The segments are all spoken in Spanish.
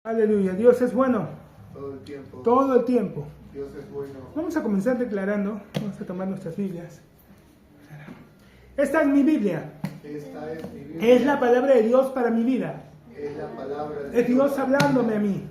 Aleluya, Dios es bueno. Todo el tiempo. Todo el tiempo. Dios es bueno. Vamos a comenzar declarando. Vamos a tomar nuestras Biblias. Esta es mi Biblia. Esta es mi Biblia. Es la palabra de Dios para mi vida. Es la palabra de Es Dios hablándome a mí.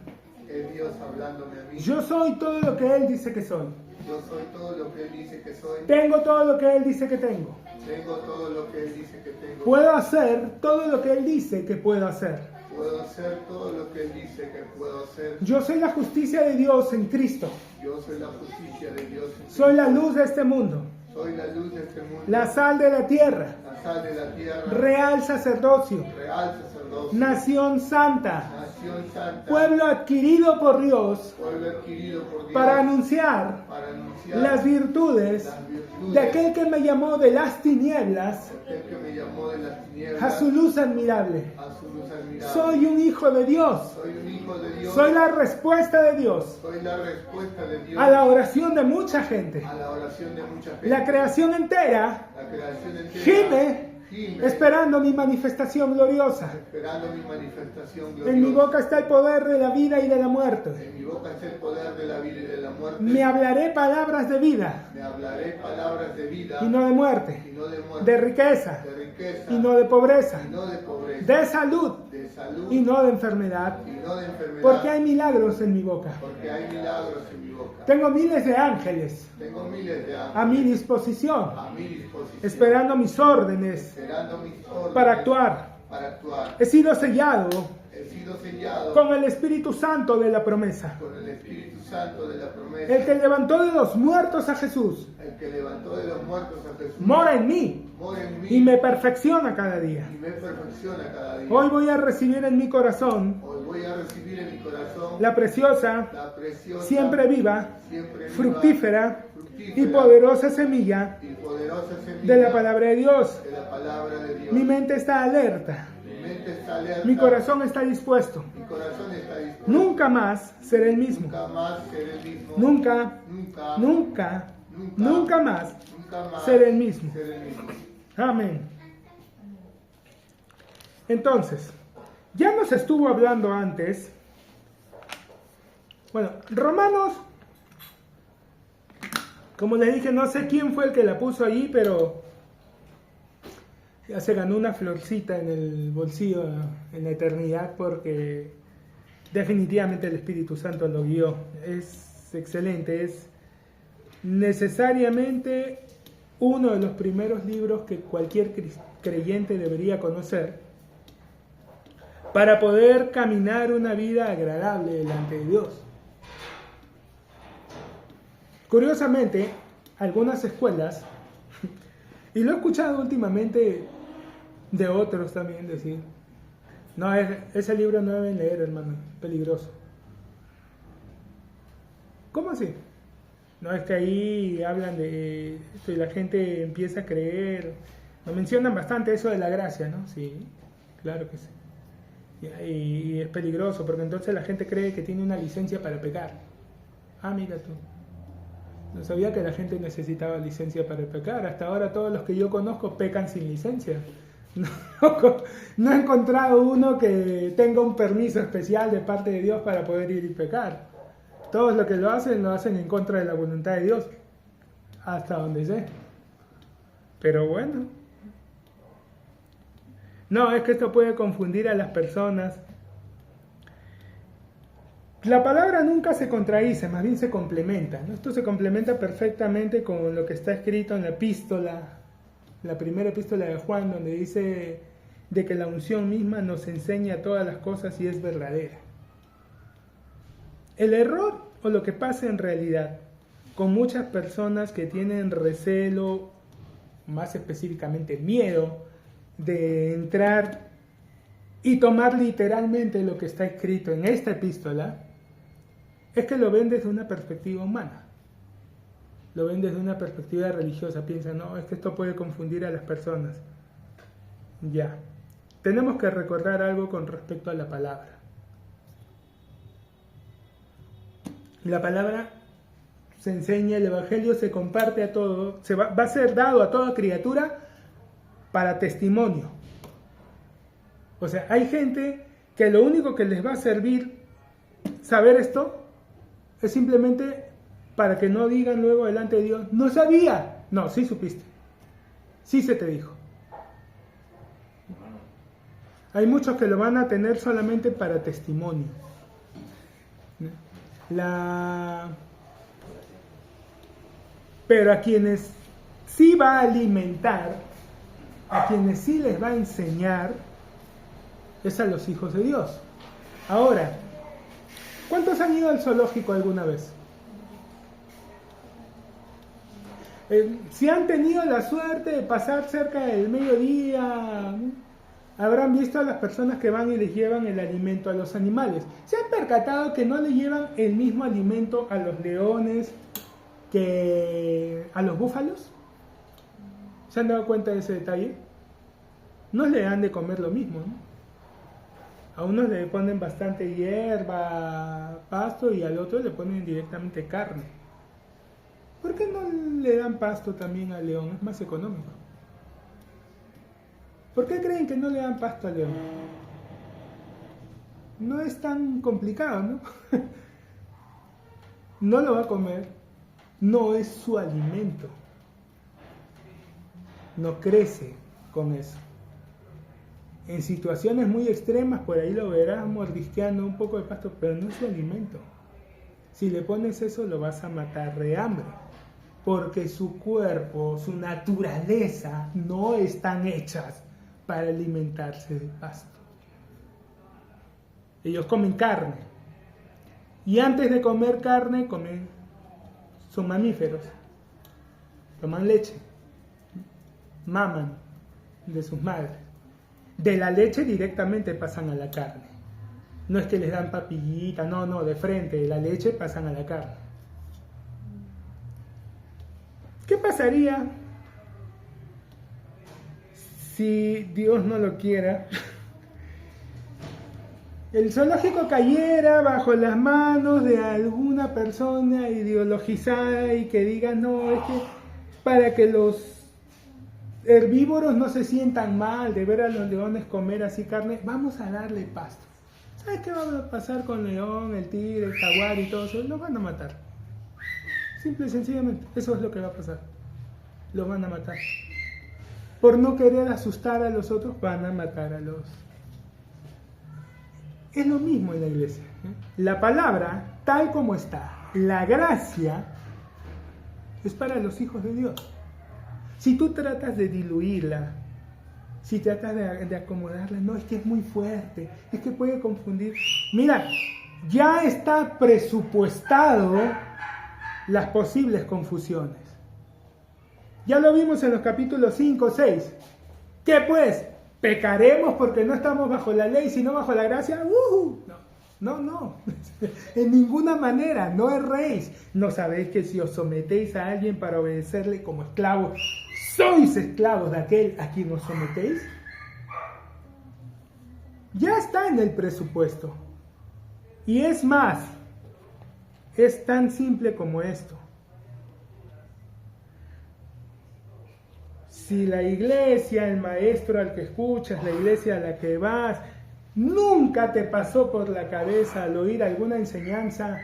Es Dios hablándome a mí. Yo soy todo lo que Él dice que soy. Yo soy todo lo que Él dice que soy. Tengo todo lo que Él dice que tengo. Tengo todo lo que Él dice que tengo. Puedo hacer todo lo que Él dice que puedo hacer. Puedo hacer todo lo que Él dice que puedo hacer. Yo soy la justicia de Dios en Cristo. Yo soy la justicia de Dios. Soy la luz de este mundo. Soy la luz de este mundo. La sal de la tierra. La sal de la tierra. Real sacerdocio. Real sacerdocio. Nación santa. Nación santa. Pueblo adquirido por Dios Pueblo adquirido por Dios. para anunciar las virtudes de aquel que me llamó de las tinieblas Aquel que me llamó de las tinieblas a su luz admirable. a su luz admirable. Soy un hijo de Dios. Soy un hijo de Dios. Soy la respuesta de Dios Soy la respuesta de Dios a la oración de mucha gente. a la oración de mucha gente. La creación entera La creación entera gime gime esperando mi manifestación gloriosa. esperando mi manifestación gloriosa. En mi boca está el poder de la vida y de la muerte. En mi boca está el poder de la vida y de la muerte. Me hablaré palabras de vida Me hablaré palabras de vida y no de muerte, y no de muerte. de riqueza De riqueza y no de pobreza, y no de pobreza. de salud De salud y no de enfermedad, y no de enfermedad. porque hay milagros en mi boca. Porque hay milagros en mi boca. Tengo miles de ángeles Tengo miles de ángeles a mi disposición, a mi disposición, esperando mis órdenes esperando mis órdenes para actuar. para actuar. He sido sellado He sido sellado con el Espíritu Santo de la promesa. con el Espíritu Santo de la promesa. El que levantó de los muertos a Jesús El que levantó de los muertos a Jesús mora en mí mora en mí y me perfecciona cada día. y me perfecciona cada día. Hoy voy a recibir en mi corazón Hoy voy a recibir en mi corazón la preciosa, la preciosa, siempre viva, siempre viva, fructífera fructífera y poderosa semilla y poderosa semilla de la palabra de Dios. de la palabra de Dios. Mi mente está alerta, Mi mente está alerta, mi corazón está dispuesto. mi corazón está dispuesto. Nunca más seré el mismo. Nunca más seré el mismo. Nunca, Nunca, nunca, nunca, nunca más nunca más seré el mismo. seré el mismo. Amén. Entonces, ya nos estuvo hablando antes. Bueno, Romanos, como les dije, no sé quién fue el que la puso ahí, pero ya se ganó una florcita en el bolsillo en la eternidad porque definitivamente el Espíritu Santo lo guió. Es excelente, es necesariamente uno de los primeros libros que cualquier creyente debería conocer para poder caminar una vida agradable delante de Dios. Curiosamente, algunas escuelas, y lo he escuchado últimamente de otros también decir, no, ese libro no deben leer, hermano, peligroso. ¿Cómo así? No, es que ahí hablan de esto y la gente empieza a creer. Nos mencionan bastante eso de la gracia, ¿no? Sí, claro que sí. Y es peligroso porque entonces la gente cree que tiene una licencia para pecar. Ah, mira tú. No sabía que la gente necesitaba licencia para pecar. Hasta ahora todos los que yo conozco pecan sin licencia. No he encontrado uno que tenga un permiso especial de parte de Dios para poder ir y pecar. Todos los que lo hacen en contra de la voluntad de Dios, hasta donde sé. Pero bueno, no, es que esto puede confundir a las personas. La palabra nunca se contradice, más bien se complementa, ¿no? Esto se complementa perfectamente con lo que está escrito en la epístola, la primera epístola de Juan, donde dice de que la unción misma nos enseña todas las cosas y es verdadera. El error o lo que pasa en realidad con muchas personas que tienen recelo, más específicamente miedo, de entrar y tomar literalmente lo que está escrito en esta epístola, es que lo ven desde una perspectiva humana. Lo ven desde una perspectiva religiosa. Piensan, no, es que esto puede confundir a las personas. Ya. Tenemos que recordar algo con respecto a la palabra. La palabra se enseña, el evangelio se comparte a todo, va a ser dado a toda criatura para testimonio. O sea, hay gente que lo único que les va a servir saber esto es simplemente para que no digan luego delante de Dios, no sabía. No, sí supiste. Sí se te dijo. Hay muchos que lo van a tener solamente para testimonio. Pero a quienes sí va a alimentar, a quienes sí les va a enseñar, es a los hijos de Dios. Ahora, ¿cuántos han ido al zoológico alguna vez? Si han tenido la suerte de pasar cerca del mediodía, habrán visto a las personas que van y les llevan el alimento a los animales. ¿Se han percatado que no le llevan el mismo alimento a los leones que a los búfalos? ¿Se han dado cuenta de ese detalle? No le dan de comer lo mismo, ¿no? A unos le ponen bastante hierba, pasto, y al otro le ponen directamente carne. ¿Por qué no le dan pasto también al león? Es más económico. ¿Por qué creen que no le dan pasto al león? No es tan complicado, ¿no? No lo va a comer, no es su alimento. No crece con eso. En situaciones muy extremas, por ahí lo verás mordisqueando un poco de pasto, pero no es su alimento. Si le pones eso, lo vas a matar de hambre. Porque su cuerpo, su naturaleza, no están hechas para alimentarse de pasto. Ellos comen carne. Y antes de comer carne, son mamíferos. Toman leche. Maman de sus madres. De la leche directamente pasan a la carne. No es que les dan papillita, no, de frente, de la leche pasan a la carne. ¿Qué pasaría si Dios no lo quiera? El zoológico cayera bajo las manos de alguna persona ideologizada y que diga, no, es que para que los herbívoros no se sientan mal de ver a los leones comer así carne, vamos a darle pasto. ¿Sabes qué va a pasar con el león, el tigre, el jaguar y todo eso? Los van a matar. Simple y sencillamente, eso es lo que va a pasar. Los van a matar. Por no querer asustar a los otros, van a matar a los... Es lo mismo en la iglesia. La palabra, tal como está, la gracia, es para los hijos de Dios. Si tú tratas de diluirla, si tratas de acomodarla, no, es que es muy fuerte, es que puede confundir. Mira, ya está presupuestado las posibles confusiones. Ya lo vimos en los capítulos 5, 6. ¿Qué pues? ¿Pecaremos porque no estamos bajo la ley, sino bajo la gracia? No. En ninguna manera, no erréis. ¿No sabéis que si os sometéis a alguien para obedecerle como esclavos, sois esclavos de aquel a quien os sometéis? Ya está en el presupuesto. Y es más, es tan simple como esto. Si la iglesia, el maestro al que escuchas, la iglesia a la que vas, nunca te pasó por la cabeza al oír alguna enseñanza,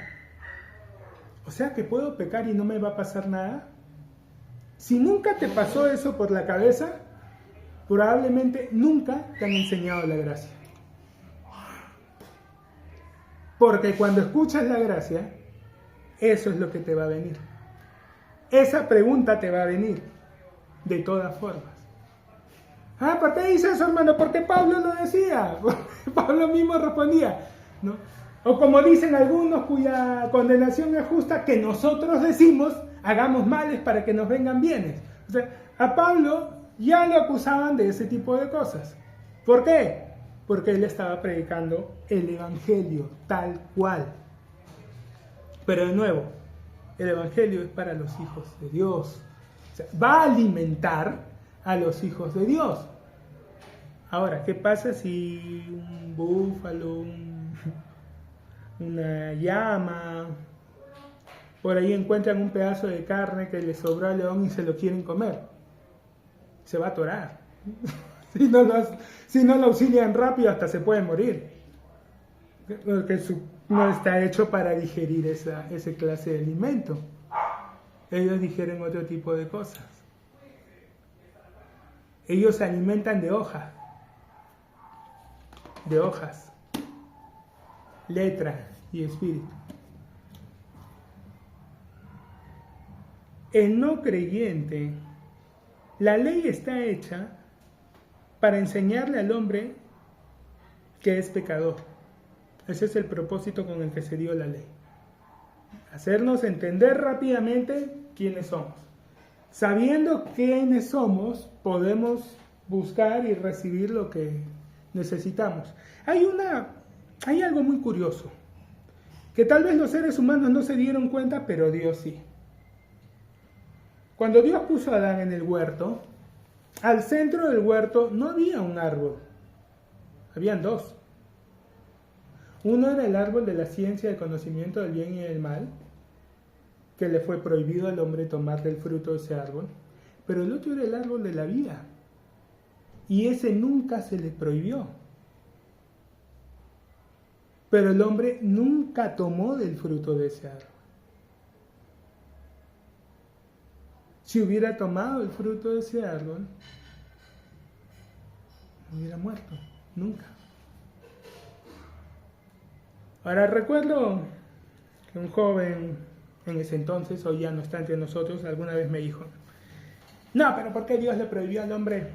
o sea que puedo pecar y no me va a pasar nada. Si nunca te pasó eso por la cabeza, probablemente nunca te han enseñado la gracia. Porque cuando escuchas la gracia, eso es lo que te va a venir. Esa pregunta te va a venir. De todas formas. ¿Por qué dice eso, hermano? Porque Pablo lo decía. Pablo mismo respondía, ¿no? O como dicen algunos cuya condenación es justa, que nosotros decimos, hagamos males para que nos vengan bienes. O sea, a Pablo ya lo acusaban de ese tipo de cosas. ¿Por qué? Porque él estaba predicando el evangelio tal cual. Pero de nuevo, el evangelio es para los hijos de Dios. O sea, va a alimentar a los hijos de Dios. Ahora, ¿qué pasa si un búfalo, una llama, por ahí encuentran un pedazo de carne que le sobró al león y se lo quieren comer? Se va a atorar. Si no lo auxilian rápido, hasta se puede morir. Porque no está hecho para digerir ese clase de alimento. Ellos digieren otro tipo de cosas. Ellos se alimentan de hojas, letra y espíritu. El no creyente, la ley está hecha para enseñarle al hombre que es pecador. Ese es el propósito con el que se dio la ley. Hacernos entender rápidamente quiénes somos. Sabiendo quiénes somos, podemos buscar y recibir lo que necesitamos. Hay algo muy curioso, que tal vez los seres humanos no se dieron cuenta, pero Dios sí. Cuando Dios puso a Adán en el huerto, al centro del huerto no había un árbol, habían dos. Uno era el árbol de la ciencia del conocimiento del bien y del mal, que le fue prohibido al hombre tomar del fruto de ese árbol, pero el otro era el árbol de la vida, y ese nunca se le prohibió. Pero el hombre nunca tomó del fruto de ese árbol. Si hubiera tomado el fruto de ese árbol, no hubiera muerto, nunca. Ahora recuerdo que un joven en ese entonces, hoy ya no está entre nosotros, alguna vez me dijo, no, pero ¿por qué Dios le prohibió al hombre?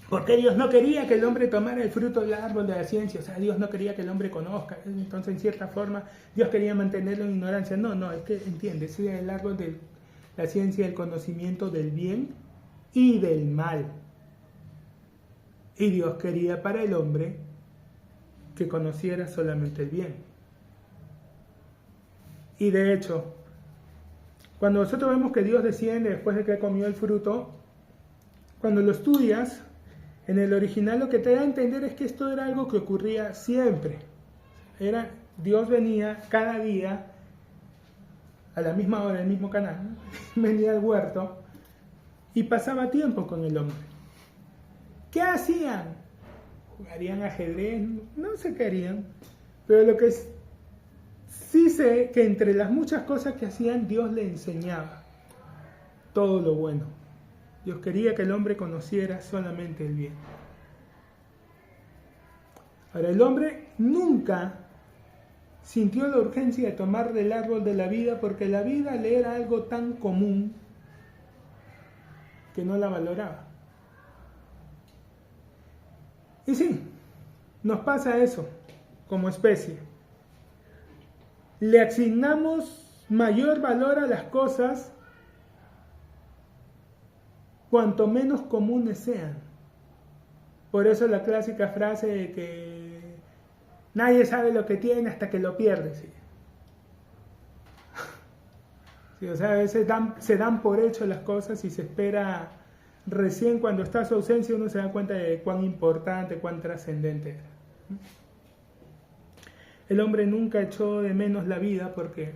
¿Por qué Dios no quería que el hombre tomara el fruto del árbol de la ciencia? O sea, Dios no quería que el hombre conozca. Entonces, en cierta forma, Dios quería mantenerlo en ignorancia. No, es que, entiende, ese es el árbol de la ciencia del conocimiento del bien y del mal. Y Dios quería para el hombre que conociera solamente el bien. Y de hecho, cuando nosotros vemos que Dios desciende después de que comió el fruto, cuando lo estudias, en el original lo que te da a entender es que esto era algo que ocurría siempre. Dios venía cada día, a la misma hora, en el mismo canal, venía al huerto y pasaba tiempo con el hombre. ¿Qué hacían? ¿Jugarían ajedrez? No sé qué harían, pero lo que sí sé que entre las muchas cosas que hacían, Dios le enseñaba todo lo bueno. Dios quería que el hombre conociera solamente el bien. Ahora, el hombre nunca sintió la urgencia de tomar del árbol de la vida porque la vida le era algo tan común que no la valoraba. Y sí, nos pasa eso como especie. Le asignamos mayor valor a las cosas cuanto menos comunes sean. Por eso la clásica frase de que nadie sabe lo que tiene hasta que lo pierde. ¿Sí? Sí, o sea, a veces se dan por hecho las cosas y se espera recién cuando está su ausencia uno se da cuenta de cuán importante, cuán trascendente era. El hombre nunca echó de menos la vida porque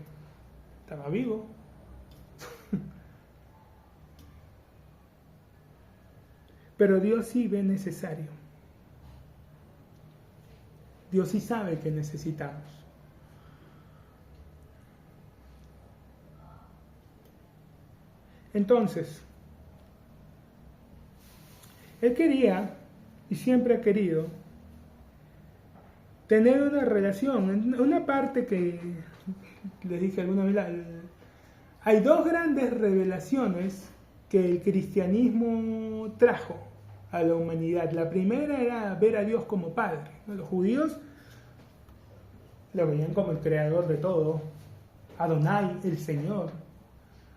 estaba vivo. Pero Dios sí ve necesario. Dios sí sabe que necesitamos. Entonces, Él quería, y siempre ha querido, tener una relación. Una parte que les dije alguna vez, hay dos grandes revelaciones que el cristianismo trajo a la humanidad. La primera era ver a Dios como Padre. Los judíos lo veían como el creador de todo, Adonai, el Señor.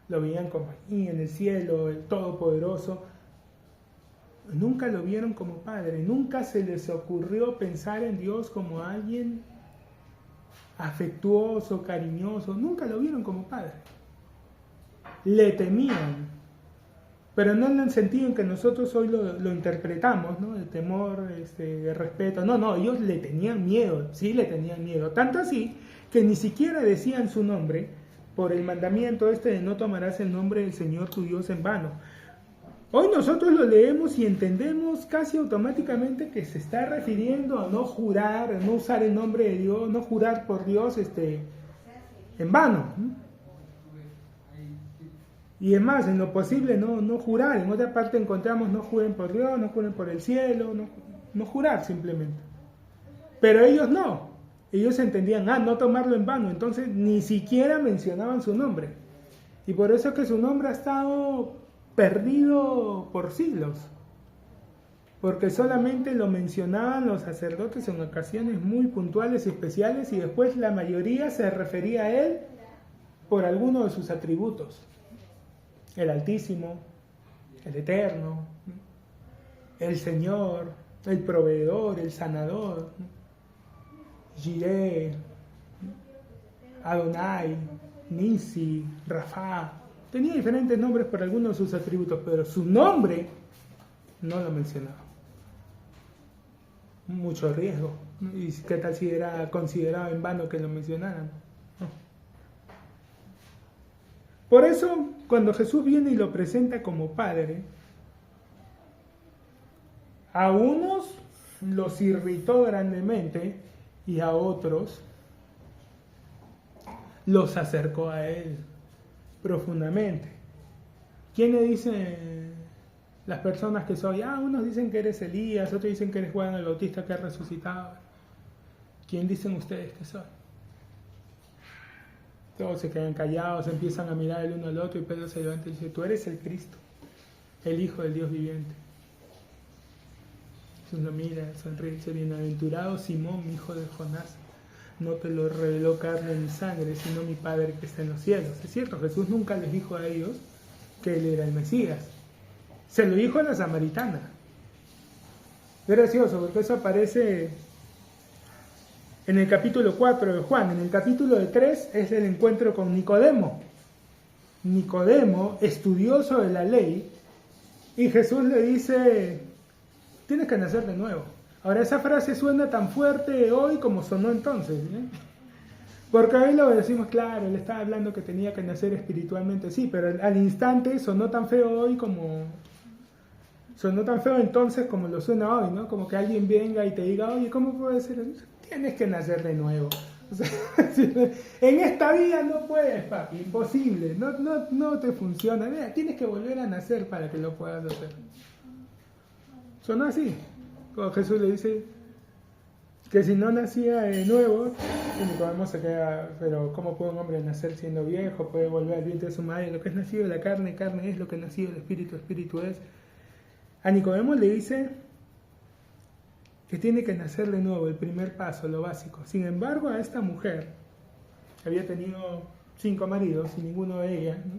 Lo veían como ahí en el cielo, el Todopoderoso. Nunca lo vieron como Padre. Nunca se les ocurrió pensar en Dios como alguien afectuoso, cariñoso. Nunca lo vieron como Padre. Le temían. Pero no en el sentido en que nosotros hoy lo interpretamos, ¿no? De temor, de respeto. No, ellos le tenían miedo, sí le tenían miedo. Tanto así que ni siquiera decían su nombre por el mandamiento de no tomarás el nombre del Señor tu Dios en vano. Hoy nosotros lo leemos y entendemos casi automáticamente que se está refiriendo a no jurar, a no usar el nombre de Dios, no jurar por Dios en vano. Y es más, en lo posible no jurar. En otra parte encontramos no juren por Dios, no juren por el cielo, no jurar simplemente. Pero ellos no. Ellos entendían, no tomarlo en vano. Entonces ni siquiera mencionaban su nombre. Y por eso es que su nombre ha estado perdido por siglos, porque solamente lo mencionaban los sacerdotes en ocasiones muy puntuales y especiales, y después la mayoría se refería a él por alguno de sus atributos: el Altísimo, el Eterno, el Señor, el Proveedor, el Sanador, Jireh, Adonai, Nisi, Rafa. Tenía diferentes nombres por algunos de sus atributos, pero su nombre no lo mencionaba. Mucho riesgo. ¿Y qué tal si era considerado en vano que lo mencionaran? Por eso, cuando Jesús viene y lo presenta como Padre, a unos los irritó grandemente y a otros los acercó a Él profundamente. ¿Quiénes dicen las personas que soy? Unos dicen que eres Elías, otros dicen que eres Juan el Bautista que ha resucitado. ¿Quién dicen ustedes que soy? Todos se quedan callados, empiezan a mirar el uno al otro, y Pedro se levanta y dice: tú eres el Cristo, el Hijo del Dios viviente. Jesús lo mira, sonríe y dice: bienaventurado Simón, hijo de Jonás, no te lo reveló carne ni sangre, sino mi Padre que está en los cielos. Es cierto, Jesús nunca les dijo a ellos que Él era el Mesías. Se lo dijo a la samaritana. Es gracioso, porque eso aparece en el capítulo 4 de Juan. En el capítulo 3 es el encuentro con Nicodemo. Nicodemo, estudioso de la ley, y Jesús le dice: tienes que nacer de nuevo. Ahora, esa frase suena tan fuerte hoy como sonó entonces, ¿eh? Porque hoy lo decimos, claro, él estaba hablando que tenía que nacer espiritualmente, sí, pero al instante sonó tan feo hoy como... Sonó tan feo entonces como lo suena hoy, ¿no? Como que alguien venga y te diga: oye, ¿cómo puede ser? Tienes que nacer de nuevo. O sea, en esta vida no puedes, papi, imposible, no te funciona. Mira, tienes que volver a nacer para que lo puedas hacer. Sonó así. Cuando Jesús le dice que si no nacía de nuevo, y Nicodemo se queda: pero ¿cómo puede un hombre nacer siendo viejo? Puede volver al vientre de su madre. Lo que es nacido de la carne, carne es; lo que es nacido del espíritu, espíritu es. A Nicodemo le dice que tiene que nacer de nuevo, el primer paso, lo básico. Sin embargo, a esta mujer, que había tenido 5 maridos y ninguno de ellas, ¿no?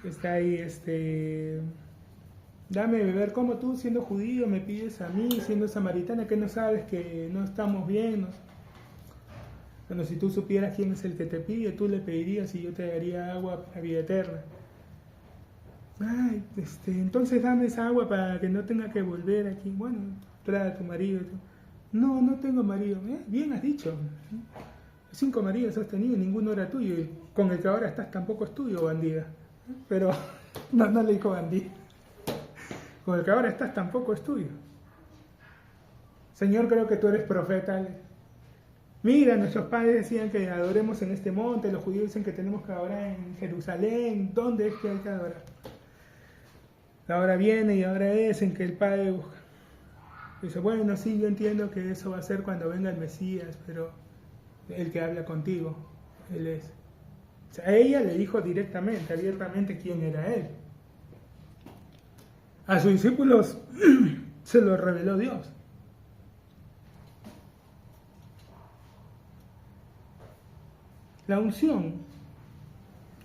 Está ahí, dame beber. ¿Cómo tú, siendo judío, me pides a mí, siendo samaritana, que no sabes que no estamos bien? ¿No? Bueno, si tú supieras quién es el que te pide, tú le pedirías y yo te daría agua para vida eterna. Ay, entonces dame esa agua para que no tenga que volver aquí. Bueno, trae a tu marido. No tengo marido. Bien has dicho. 5 maridos has tenido y ninguno era tuyo. Y con el que ahora estás tampoco es tuyo, bandida. Pero no le dijo bandida. Con el que ahora estás tampoco es tuyo. Señor, creo que tú eres profeta. Mira, nuestros padres decían que adoremos en este monte, los judíos dicen que tenemos que adorar en Jerusalén. ¿Dónde es que hay que adorar? La hora viene y ahora es en que el Padre busca. Dice: bueno, sí, yo entiendo que eso va a ser cuando venga el Mesías, pero el que habla contigo, Él es. O sea, a ella le dijo directamente, abiertamente, quién era Él. A sus discípulos se lo reveló Dios. La unción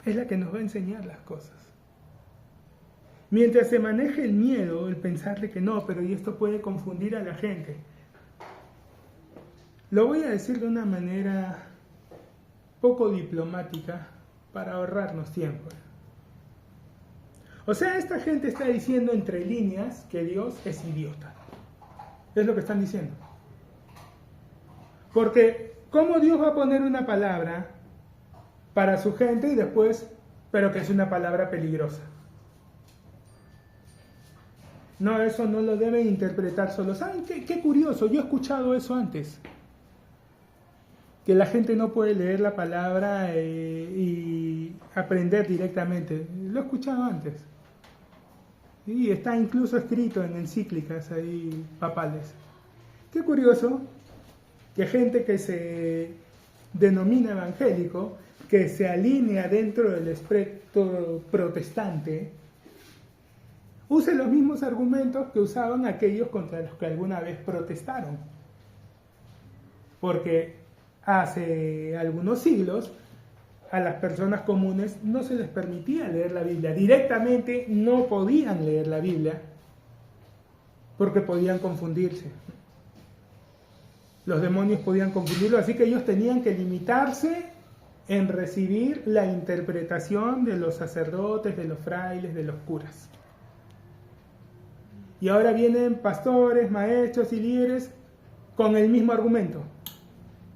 es la que nos va a enseñar las cosas. Mientras se maneje el miedo, el pensarle que no, pero y esto puede confundir a la gente. Lo voy a decir de una manera poco diplomática para ahorrarnos tiempo. O sea, esta gente está diciendo entre líneas que Dios es idiota. Es lo que están diciendo. Porque, ¿cómo Dios va a poner una palabra para su gente y después pero que es una palabra peligrosa. No, eso no lo deben interpretar solo. ¿Saben qué curioso? Yo he escuchado eso antes. Que la gente no puede leer la palabra y aprender directamente. Lo he escuchado antes. Y está incluso escrito en encíclicas ahí papales. Qué curioso que gente que se denomina evangélico, que se alinea dentro del espectro protestante, use los mismos argumentos que usaban aquellos contra los que alguna vez protestaron. Porque hace algunos siglos a las personas comunes no se les permitía leer la Biblia. Directamente no podían leer la Biblia porque podían confundirse. Los demonios podían confundirlo, así que ellos tenían que limitarse en recibir la interpretación de los sacerdotes, de los frailes, de los curas. Y ahora vienen pastores, maestros y líderes con el mismo argumento.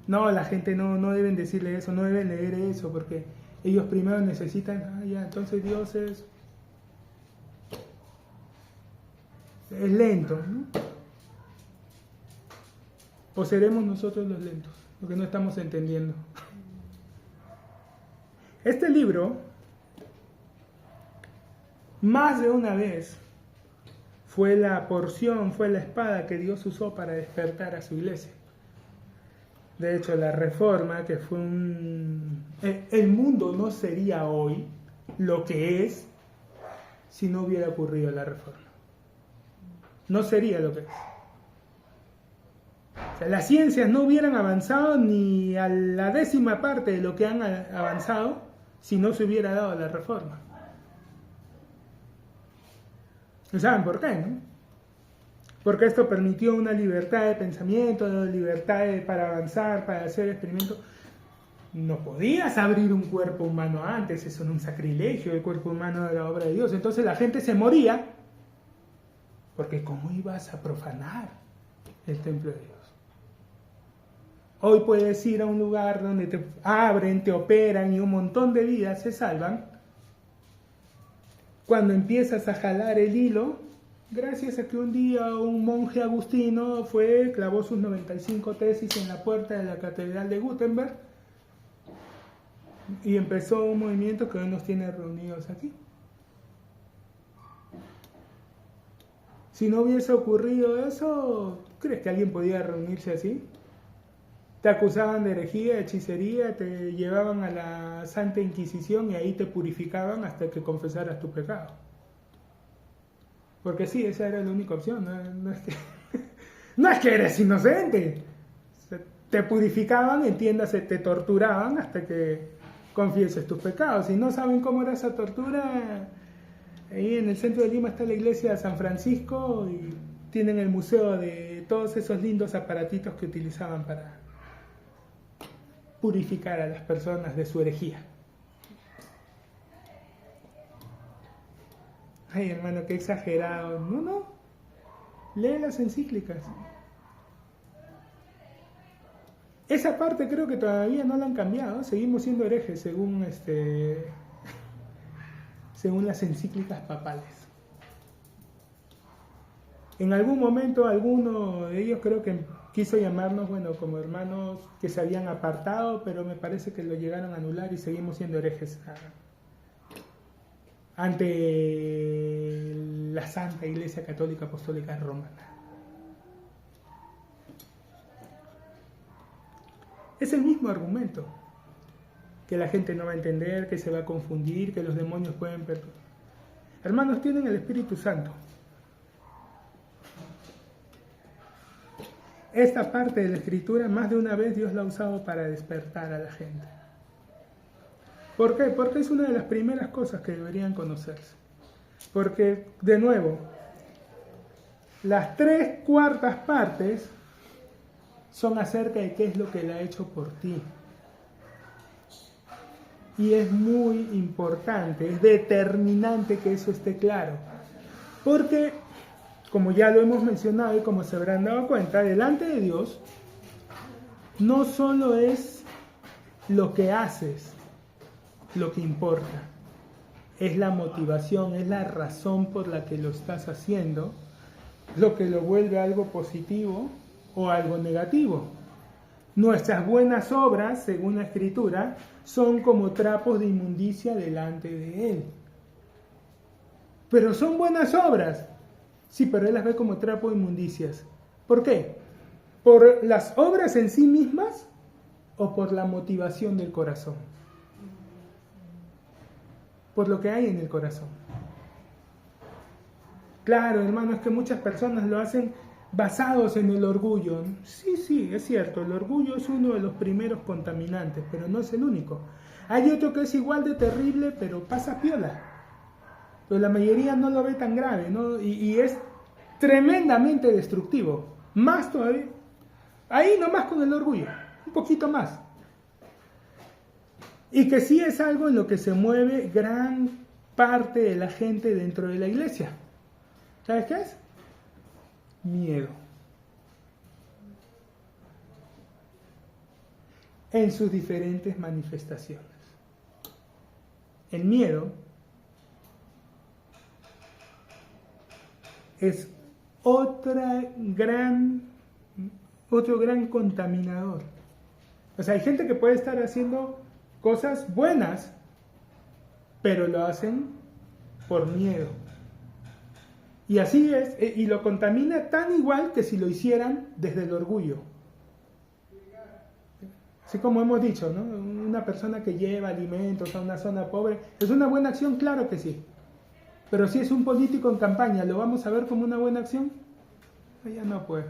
No, la gente no deben decirle eso, no deben leer eso, porque ellos primero necesitan, entonces Dios es lento, ¿no? ¿O seremos nosotros los lentos? Lo que no estamos entendiendo. Este libro, más de una vez, fue la porción, fue la espada que Dios usó para despertar a su iglesia. De hecho, la Reforma, que fue el mundo no sería hoy lo que es si no hubiera ocurrido la Reforma. No sería lo que es. O sea, las ciencias no hubieran avanzado ni a la 10ª parte de lo que han avanzado si no se hubiera dado la Reforma. ¿Saben por qué, no? Porque esto permitió una libertad de pensamiento, libertad para avanzar, para hacer experimentos. No podías abrir un cuerpo humano antes, eso era un sacrilegio, el cuerpo humano era la obra de Dios. Entonces la gente se moría, porque ¿cómo ibas a profanar el templo de Dios? Hoy puedes ir a un lugar donde te abren, te operan y un montón de vidas se salvan. Cuando empiezas a jalar el hilo, gracias a que un día un monje agustino clavó sus 95 tesis en la puerta de la Catedral de Gutenberg y empezó un movimiento que hoy nos tiene reunidos aquí. Si no hubiese ocurrido eso, ¿crees que alguien podía reunirse así? Te acusaban de herejía, hechicería, te llevaban a la Santa Inquisición y ahí te purificaban hasta que confesaras tu pecado. Porque sí, esa era la única opción, no es que eres inocente. Te purificaban, entiéndase, te torturaban hasta que confieses tus pecados. Si no saben cómo era esa tortura, ahí en el centro de Lima está la iglesia de San Francisco y tienen el museo de todos esos lindos aparatitos que utilizaban para purificar a las personas de su herejía. Ay, hermano, qué exagerado. No. Lee las encíclicas. Esa parte creo que todavía no la han cambiado. Seguimos siendo herejes según las encíclicas papales. En algún momento alguno de ellos creo que quiso llamarnos, como hermanos que se habían apartado, pero me parece que lo llegaron a anular y seguimos siendo herejes ante la Santa Iglesia Católica Apostólica Romana. Es el mismo argumento, que la gente no va a entender, que se va a confundir, que los demonios pueden perturbar. Hermanos, tienen el Espíritu Santo. Esta parte de la Escritura, más de una vez Dios la ha usado para despertar a la gente. ¿Por qué? Porque es una de las primeras cosas que deberían conocerse. Porque, de nuevo, las 3/4 partes son acerca de qué es lo que Él ha hecho por ti. Y es muy importante, es determinante que eso esté claro. Porque, como ya lo hemos mencionado y como se habrán dado cuenta, delante de Dios no solo es lo que haces lo que importa, es la motivación, es la razón por la que lo estás haciendo, lo que lo vuelve algo positivo o algo negativo. Nuestras buenas obras, según la Escritura, son como trapos de inmundicia delante de Él. Pero son buenas obras. Sí, pero Él las ve como trapo de inmundicias. ¿Por qué? ¿Por las obras en sí mismas o por la motivación del corazón? Por lo que hay en el corazón. Claro, hermano, es que muchas personas lo hacen basados en el orgullo. Sí, es cierto, el orgullo es uno de los primeros contaminantes, pero no es el único. Hay otro que es igual de terrible, pero pasa piola. Pero la mayoría no lo ve tan grave, ¿no? Y es tremendamente destructivo. Más todavía. Ahí nomás con el orgullo, un poquito más. Y que sí es algo en lo que se mueve gran parte de la gente dentro de la iglesia. ¿Sabes qué es? Miedo. En sus diferentes manifestaciones. El miedo es otro gran contaminador. O sea, hay gente que puede estar haciendo cosas buenas, pero lo hacen por miedo. Y así es, y lo contamina tan igual que si lo hicieran desde el orgullo. Así como hemos dicho, ¿no? Una persona que lleva alimentos a una zona pobre, ¿es una buena acción? Claro que sí. Pero si es un político en campaña, ¿lo vamos a ver como una buena acción? Ya no puede.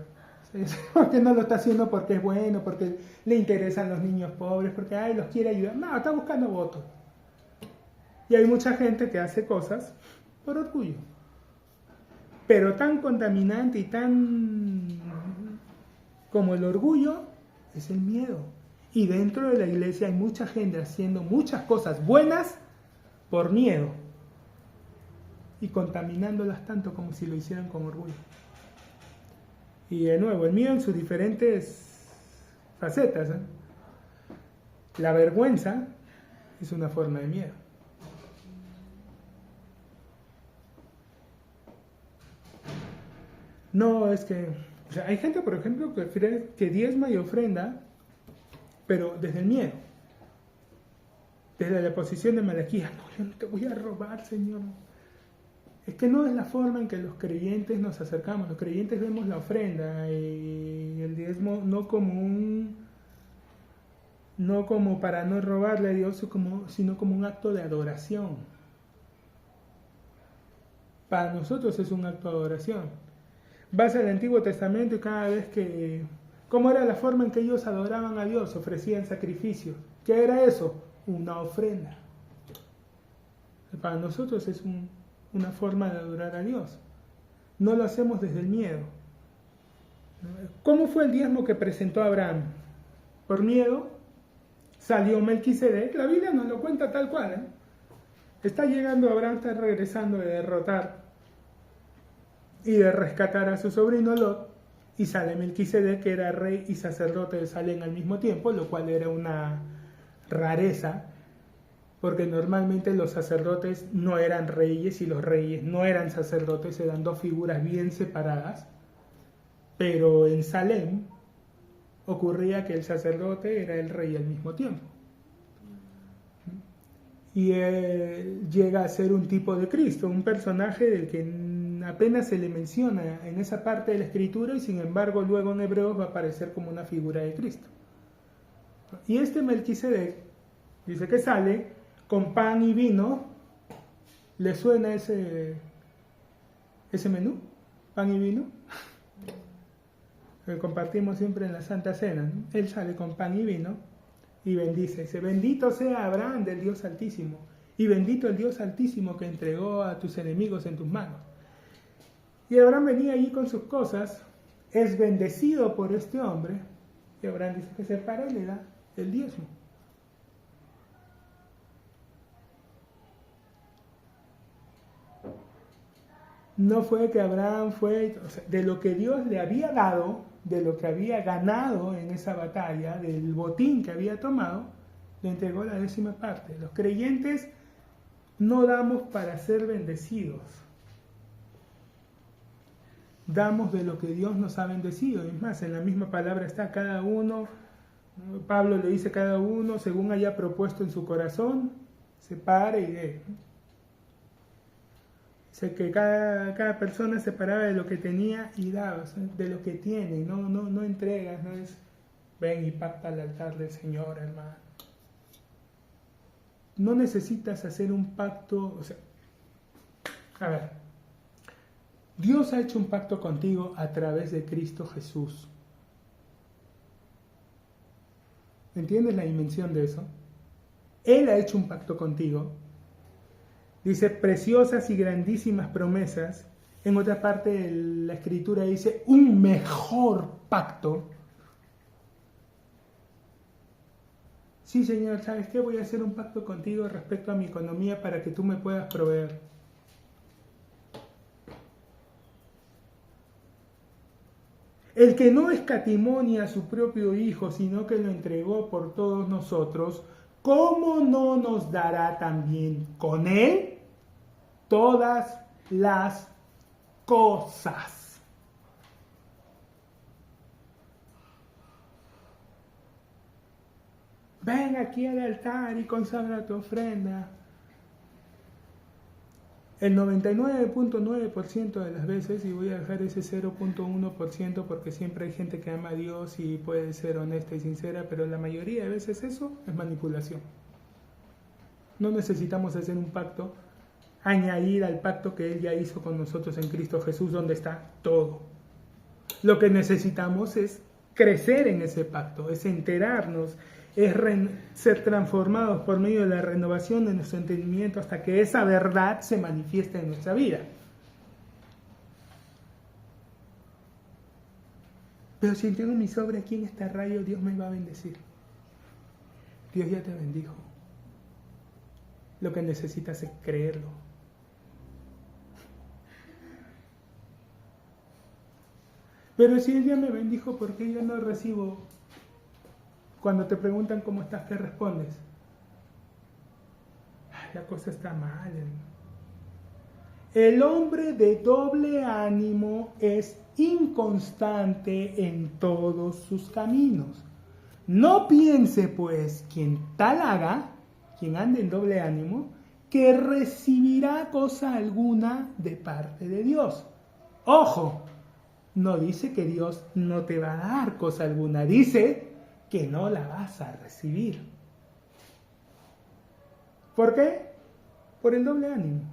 Porque no lo está haciendo porque es bueno, porque le interesan los niños pobres, porque los quiere ayudar. No, está buscando votos. Y hay mucha gente que hace cosas por orgullo. Pero tan contaminante y tan como el orgullo es el miedo. Y dentro de la iglesia hay mucha gente haciendo muchas cosas buenas por miedo. Y contaminándolas tanto como si lo hicieran con orgullo. Y de nuevo, el miedo en sus diferentes facetas. La vergüenza es una forma de miedo. No, es que... O sea, hay gente, por ejemplo, que diezma y ofrenda, pero desde el miedo. Desde la posición de Malaquías. No, yo no te voy a robar, Señor. Es que no es la forma en que los creyentes nos acercamos. Los creyentes vemos la ofrenda y el diezmo no como para no robarle a Dios, sino como un acto de adoración. Para nosotros es un acto de adoración. Vas al Antiguo Testamento y cada vez que... ¿Cómo era la forma en que ellos adoraban a Dios? Ofrecían sacrificios. ¿Qué era eso? Una ofrenda. Para nosotros es una forma de adorar a Dios. No lo hacemos desde el miedo. ¿Cómo fue el diezmo que presentó Abraham? Por miedo salió Melquisedec. La Biblia nos lo cuenta tal cual. Está llegando Abraham, está regresando de derrotar y de rescatar a su sobrino Lot, y sale Melquisedec, que era rey y sacerdote de Salem al mismo tiempo, lo cual era una rareza, porque normalmente los sacerdotes no eran reyes y los reyes no eran sacerdotes, eran dos figuras bien separadas, pero en Salem ocurría que el sacerdote era el rey al mismo tiempo. Y él llega a ser un tipo de Cristo, un personaje del que apenas se le menciona en esa parte de la Escritura, y sin embargo luego en Hebreos va a aparecer como una figura de Cristo. Y este Melquisedec dice que sale con pan y vino. ¿Le suena ese menú? ¿Pan y vino? Que compartimos siempre en la Santa Cena, ¿no? Él sale con pan y vino y bendice. Dice: bendito sea Abraham del Dios Altísimo, y bendito el Dios Altísimo que entregó a tus enemigos en tus manos. Y Abraham venía allí con sus cosas, es bendecido por este hombre, y Abraham dice que se para y le da el diezmo. No fue que Abraham de lo que Dios le había dado, de lo que había ganado en esa batalla, del botín que había tomado, le entregó la 10ª parte. Los creyentes no damos para ser bendecidos. Damos de lo que Dios nos ha bendecido. Es más, en la misma palabra está cada uno. Pablo le dice cada uno, según haya propuesto en su corazón, separe y dé. Sé que cada persona separaba de lo que tenía y daba, o sea, de lo que tiene, no entregas, no es ven y pacta al altar del Señor, hermano. No necesitas hacer un pacto, o sea, a ver, Dios ha hecho un pacto contigo a través de Cristo Jesús. ¿Entiendes la dimensión de eso? Él ha hecho un pacto contigo. Dice preciosas y grandísimas promesas. En otra parte de la escritura dice un mejor pacto. Sí, Señor, ¿sabes qué? Voy a hacer un pacto contigo respecto a mi economía para que tú me puedas proveer. El que no escatimó ni a su propio Hijo, sino que lo entregó por todos nosotros, ¿cómo no nos dará también con Él todas las cosas? Ven aquí al altar y consagra tu ofrenda. El 99.9% de las veces, y voy a dejar ese 0.1% porque siempre hay gente que ama a Dios y puede ser honesta y sincera, pero la mayoría de veces eso es manipulación. No necesitamos hacer un pacto, añadir al pacto que Él ya hizo con nosotros en Cristo Jesús, donde está todo. Lo que necesitamos es crecer en ese pacto, es enterarnos, es ser transformados por medio de la renovación de nuestro entendimiento hasta que esa verdad se manifieste en nuestra vida. Pero si entiendo mi sobre aquí en esta radio, Dios me va a bendecir. Dios ya te bendijo. Lo que necesitas es creerlo. Pero si Él ya me bendijo, ¿por qué yo no recibo? Cuando te preguntan cómo estás, ¿qué respondes? La cosa está mal. El hombre de doble ánimo es inconstante en todos sus caminos. No piense, pues, quien tal haga, quien ande en doble ánimo, que recibirá cosa alguna de parte de Dios. Ojo, no dice que Dios no te va a dar cosa alguna, dice que no la vas a recibir. ¿Por qué? Por el doble ánimo.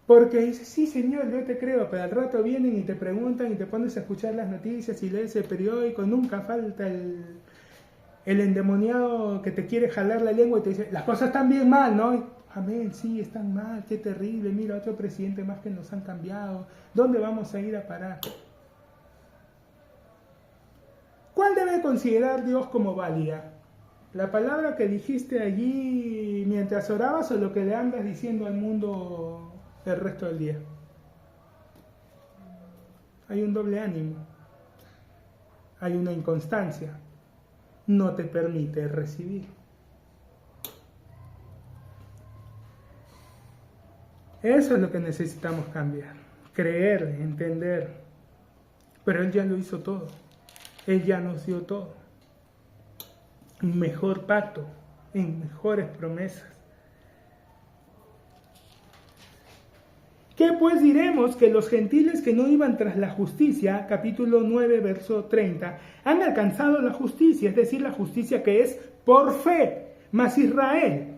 Porque dices, sí, Señor, yo te creo, pero al rato vienen y te preguntan y te pones a escuchar las noticias y lees el periódico, nunca falta el endemoniado que te quiere jalar la lengua y te dice, las cosas están bien mal, ¿no? Amén, sí, están mal, qué terrible, mira, otro presidente más que nos han cambiado, ¿dónde vamos a ir a parar? ¿Cuál debe considerar Dios como válida? ¿La palabra que dijiste allí mientras orabas o lo que le andas diciendo al mundo el resto del día? Hay un doble ánimo, hay una inconstancia, no te permite recibir. Eso es lo que necesitamos cambiar, creer, entender. Pero Él ya lo hizo todo. Él ya nos dio todo. Un mejor pacto, en mejores promesas. ¿Qué pues diremos? Que los gentiles que no iban tras la justicia, capítulo 9, verso 30, han alcanzado la justicia, es decir, la justicia que es por fe. Mas Israel,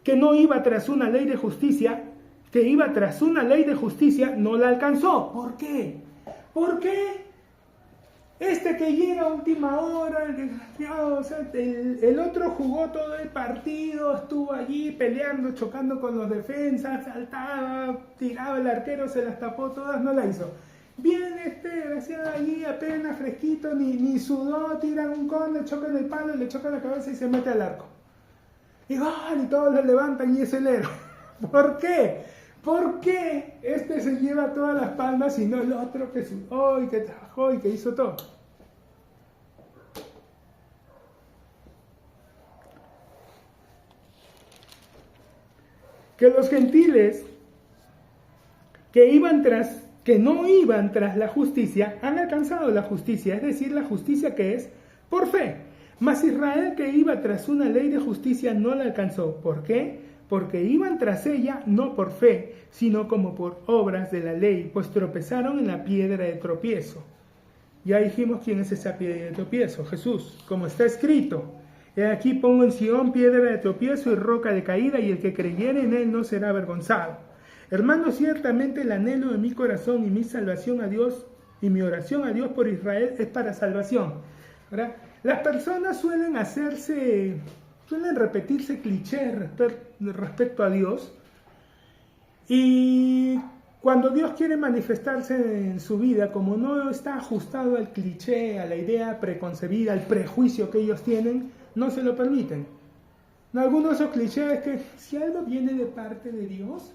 que no iba tras una ley de justicia, no la alcanzó. ¿Por qué? ¿Por qué? Este que llega a última hora, el desgraciado, o sea, el otro jugó todo el partido, estuvo allí peleando, chocando con los defensas, saltaba, tiraba el arquero, se las tapó todas, no la hizo. Viene este desgraciado allí apenas fresquito, ni sudó, tira un con, le choca en el palo, le choca en la cabeza y se mete al arco. Y todos lo levantan y es el héroe. ¿Por qué? ¿Por qué este se lleva todas las palmas y no el otro que sudó y que trabajó y que hizo todo? que los gentiles que no iban tras la justicia, han alcanzado la justicia, es decir, la justicia que es por fe. Mas Israel, que iba tras una ley de justicia, no la alcanzó. ¿Por qué? Porque iban tras ella no por fe, sino como por obras de la ley, pues tropezaron en la piedra de tropiezo. Ya dijimos quién es esa piedra de tropiezo, Jesús, como está escrito: he aquí pongo en Sión piedra de tropiezo y roca de caída, y el que creyere en él no será avergonzado. Hermanos, ciertamente el anhelo de mi corazón y mi salvación a Dios, y mi oración a Dios por Israel es para salvación. ¿Verdad? Las personas suelen repetirse clichés respecto a Dios, y cuando Dios quiere manifestarse en su vida, como no está ajustado al cliché, a la idea preconcebida, al prejuicio que ellos tienen, no se lo permiten. Algunos de esos clichés es que si algo viene de parte de Dios,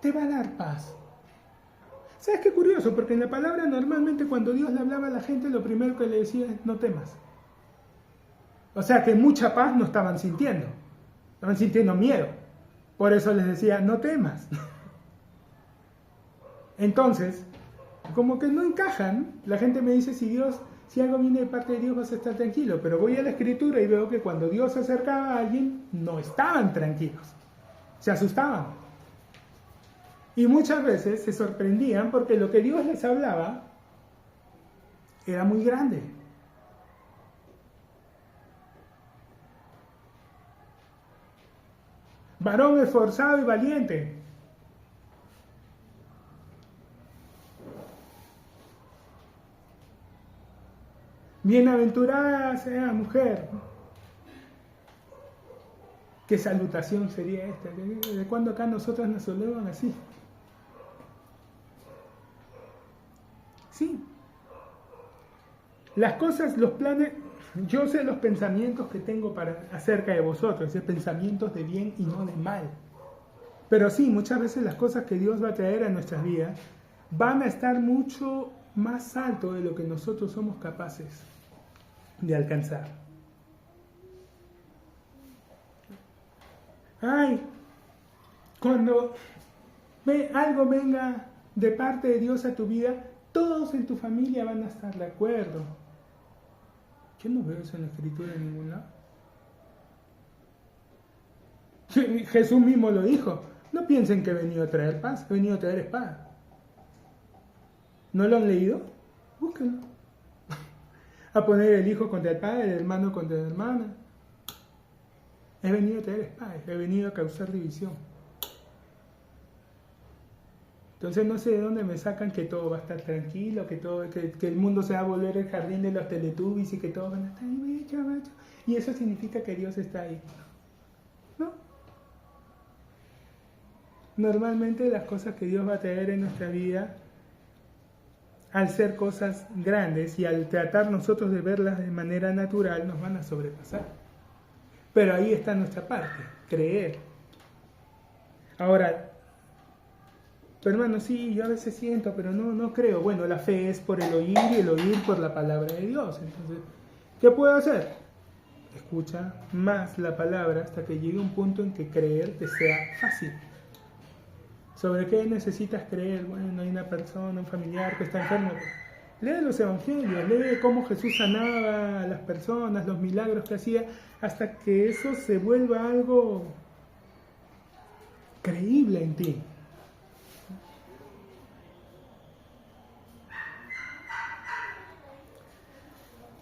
te va a dar paz. ¿Sabes qué curioso? Porque en la palabra normalmente cuando Dios le hablaba a la gente, lo primero que le decía es: no temas. O sea que mucha paz no estaban sintiendo. Estaban sintiendo miedo. Por eso les decía: no temas. Entonces, como que no encajan. La gente me dice: si algo viene de parte de Dios, vas a estar tranquilo. Pero voy a la Escritura y veo que cuando Dios se acercaba a alguien, no estaban tranquilos. Se asustaban. Y muchas veces se sorprendían porque lo que Dios les hablaba era muy grande. Varón esforzado y valiente. Bienaventurada sea mujer. ¿Qué salutación sería esta? ¿De cuándo acá nosotras nos saludan así? Sí. Las cosas, los planes, yo sé los pensamientos que tengo acerca de vosotros, pensamientos de bien y no de mal. Pero sí, muchas veces las cosas que Dios va a traer a nuestras vidas van a estar mucho más alto de lo que nosotros somos capaces de alcanzar. Ay, cuando algo venga de parte de Dios a tu vida, todos en tu familia van a estar de acuerdo. Yo no veo eso en la Escritura en ningún lado. Jesús mismo lo dijo: no piensen que he venido a traer paz, he venido a traer espada. ¿No lo han leído? Búsquenlo. A poner el hijo contra el padre, el hermano contra la hermana. He venido a traer espada, he venido a causar división. Entonces no sé de dónde me sacan que todo va a estar tranquilo, que el mundo se va a volver el jardín de los Teletubbies y que todos van a estar ahí, macho. Y eso significa que Dios está ahí. ¿No? Normalmente las cosas que Dios va a traer en nuestra vida, al ser cosas grandes y al tratar nosotros de verlas de manera natural, nos van a sobrepasar. Pero ahí está nuestra parte, creer. Ahora, pero hermano, sí, yo a veces siento, pero no creo. Bueno, la fe es por el oír y el oír por la palabra de Dios. Entonces, ¿qué puedo hacer? Escucha más la palabra hasta que llegue un punto en que creer te sea fácil. ¿Sobre qué necesitas creer? Bueno, hay una persona, un familiar que está enfermo. Lee los evangelios, lee cómo Jesús sanaba a las personas, los milagros que hacía, hasta que eso se vuelva algo creíble en ti.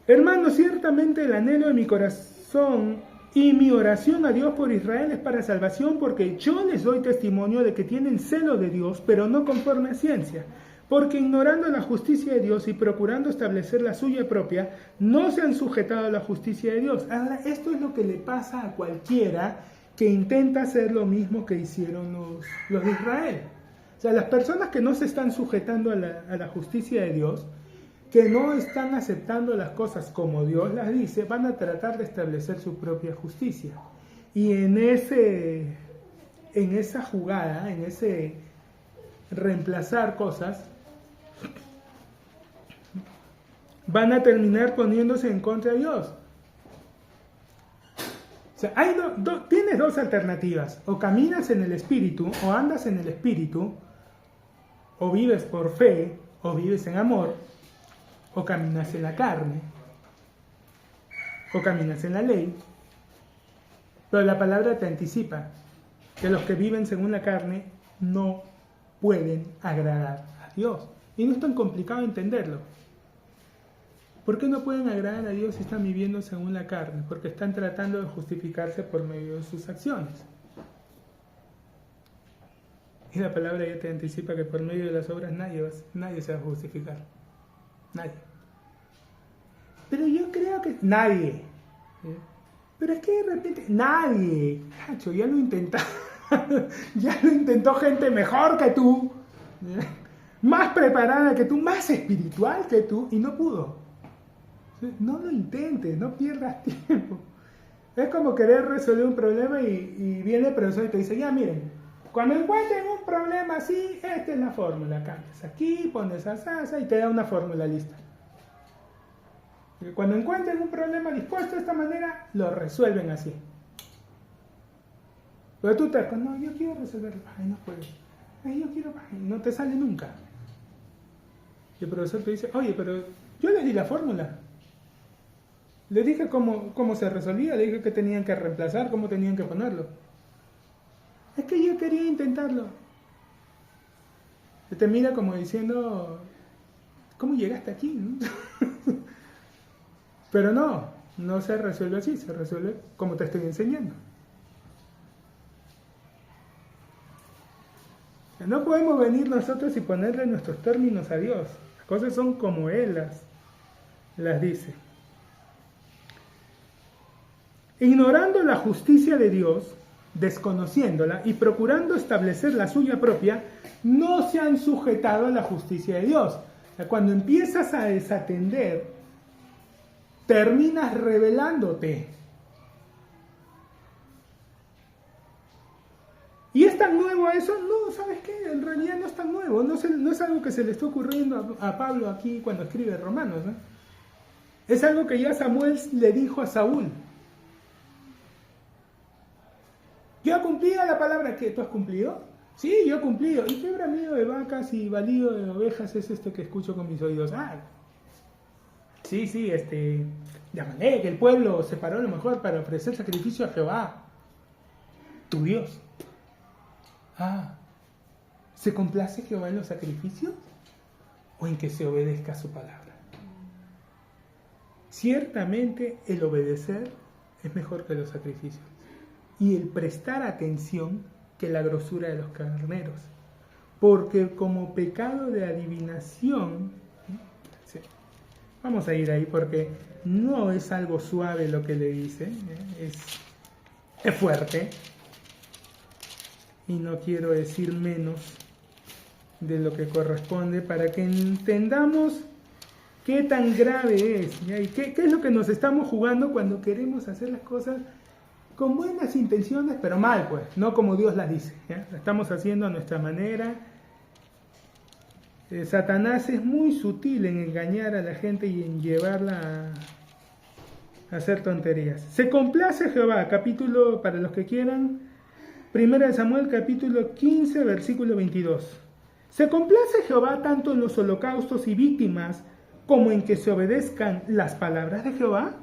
Hermanos, ciertamente el anhelo de mi corazón y mi oración a Dios por Israel es para salvación, porque yo les doy testimonio de que tienen celo de Dios, pero no conforme a ciencia. Porque ignorando la justicia de Dios y procurando establecer la suya propia, no se han sujetado a la justicia de Dios. Ahora, esto es lo que le pasa a cualquiera que intenta hacer lo mismo que hicieron los de Israel. O sea, las personas que no se están sujetando a la justicia de Dios, que no están aceptando las cosas como Dios las dice, van a tratar de establecer su propia justicia. Y en esa jugada, en ese reemplazar cosas, van a terminar poniéndose en contra de Dios. O sea, tienes dos alternativas. O caminas en el Espíritu, o andas en el Espíritu, o vives por fe, o vives en amor, o caminas en la carne, o caminas en la ley. Pero la palabra te anticipa que los que viven según la carne no pueden agradar a Dios. Y no es tan complicado entenderlo. ¿Por qué no pueden agradar a Dios si están viviendo según la carne? Porque están tratando de justificarse por medio de sus acciones. Y la palabra ya te anticipa que por medio de las obras nadie se va a justificar. Nadie. Pero yo creo que nadie. Pero es que de repente nadie. Cacho, ya lo intentaron. Ya lo intentó gente mejor que tú. Más preparada que tú, más espiritual que tú, y no pudo. No lo intentes, no pierdas tiempo. Es como querer resolver un problema y viene el profesor y te dice, ya miren, cuando encuentren un problema así, esta es la fórmula. Cambias aquí, pones así y te da una fórmula lista. Cuando encuentren un problema dispuesto de esta manera, lo resuelven así. Pero tú te no, yo quiero resolverlo. Ay, no puedo. Ay, yo quiero. Ay, no te sale nunca. Y el profesor te dice, oye, pero yo les di la fórmula. Les dije cómo se resolvía, les dije que tenían que reemplazar, cómo tenían que ponerlo. Es que yo quería intentarlo. Te mira como diciendo, ¿cómo llegaste aquí? ¿No? Pero no se resuelve así, se resuelve como te estoy enseñando. No podemos venir nosotros y ponerle nuestros términos a Dios. Las cosas son como Él las dice. Ignorando la justicia de Dios, desconociéndola y procurando establecer la suya propia, no se han sujetado a la justicia de Dios. O sea, cuando empiezas a desatender, terminas rebelándote. ¿Y es tan nuevo eso? No, ¿sabes qué? En realidad no es tan nuevo. No es algo que se le está ocurriendo a Pablo aquí cuando escribe Romanos, ¿no? Es algo que ya Samuel le dijo a Saúl. Yo he cumplido la palabra que tú has cumplido. Sí, yo he cumplido. ¿Y qué bramido de vacas y balido de ovejas es este que escucho con mis oídos? Sí, llamaré que el pueblo se paró a lo mejor para ofrecer sacrificio a Jehová, tu Dios. ¿Se complace Jehová en los sacrificios o en que se obedezca a su palabra? Ciertamente el obedecer es mejor que los sacrificios y el prestar atención que la grosura de los carneros, porque como pecado de adivinación, ¿sí? Vamos a ir ahí porque no es algo suave lo que le dice, es fuerte y no quiero decir menos de lo que corresponde para que entendamos qué tan grave es, ¿ya? Y qué es lo que nos estamos jugando cuando queremos hacer las cosas con buenas intenciones, pero mal, pues, no como Dios las dice, ¿ya? La estamos haciendo a nuestra manera. Satanás es muy sutil en engañar a la gente y en llevarla a hacer tonterías. Se complace Jehová, capítulo, para los que quieran, 1 Samuel capítulo 15, versículo 22. Se complace Jehová tanto en los holocaustos y víctimas como en que se obedezcan las palabras de Jehová.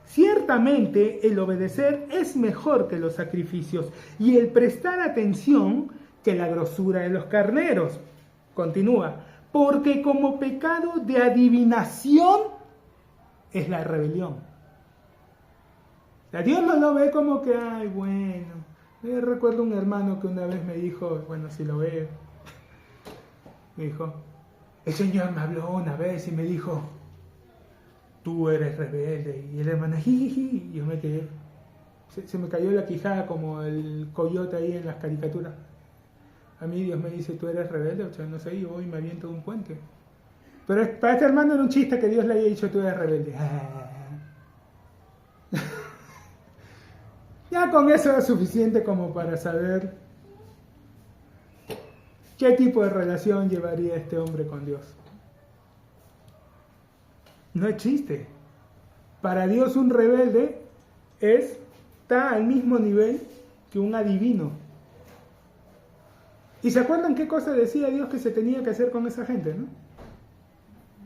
Ciertamente el obedecer es mejor que los sacrificios y el prestar atención que la grosura de los carneros. Continúa, porque como pecado de adivinación es la rebelión. A Dios no lo ve como que, ay, bueno. Recuerdo un hermano que una vez me dijo, bueno, si lo veo, me dijo, el Señor me habló una vez y me dijo, tú eres rebelde. Y el hermano, jijiji, y yo me quedé, se me cayó la quijada como el coyote ahí en las caricaturas. A mí Dios me dice, tú eres rebelde, o sea, no sé, yo voy y me aviento de un puente. Pero para este hermano era un chiste que Dios le haya dicho, tú eres rebelde. Ya con eso es suficiente como para saber qué tipo de relación llevaría este hombre con Dios. No es chiste. Para Dios un rebelde es está al mismo nivel que un adivino. ¿Y se acuerdan qué cosa decía Dios que se tenía que hacer con esa gente, no?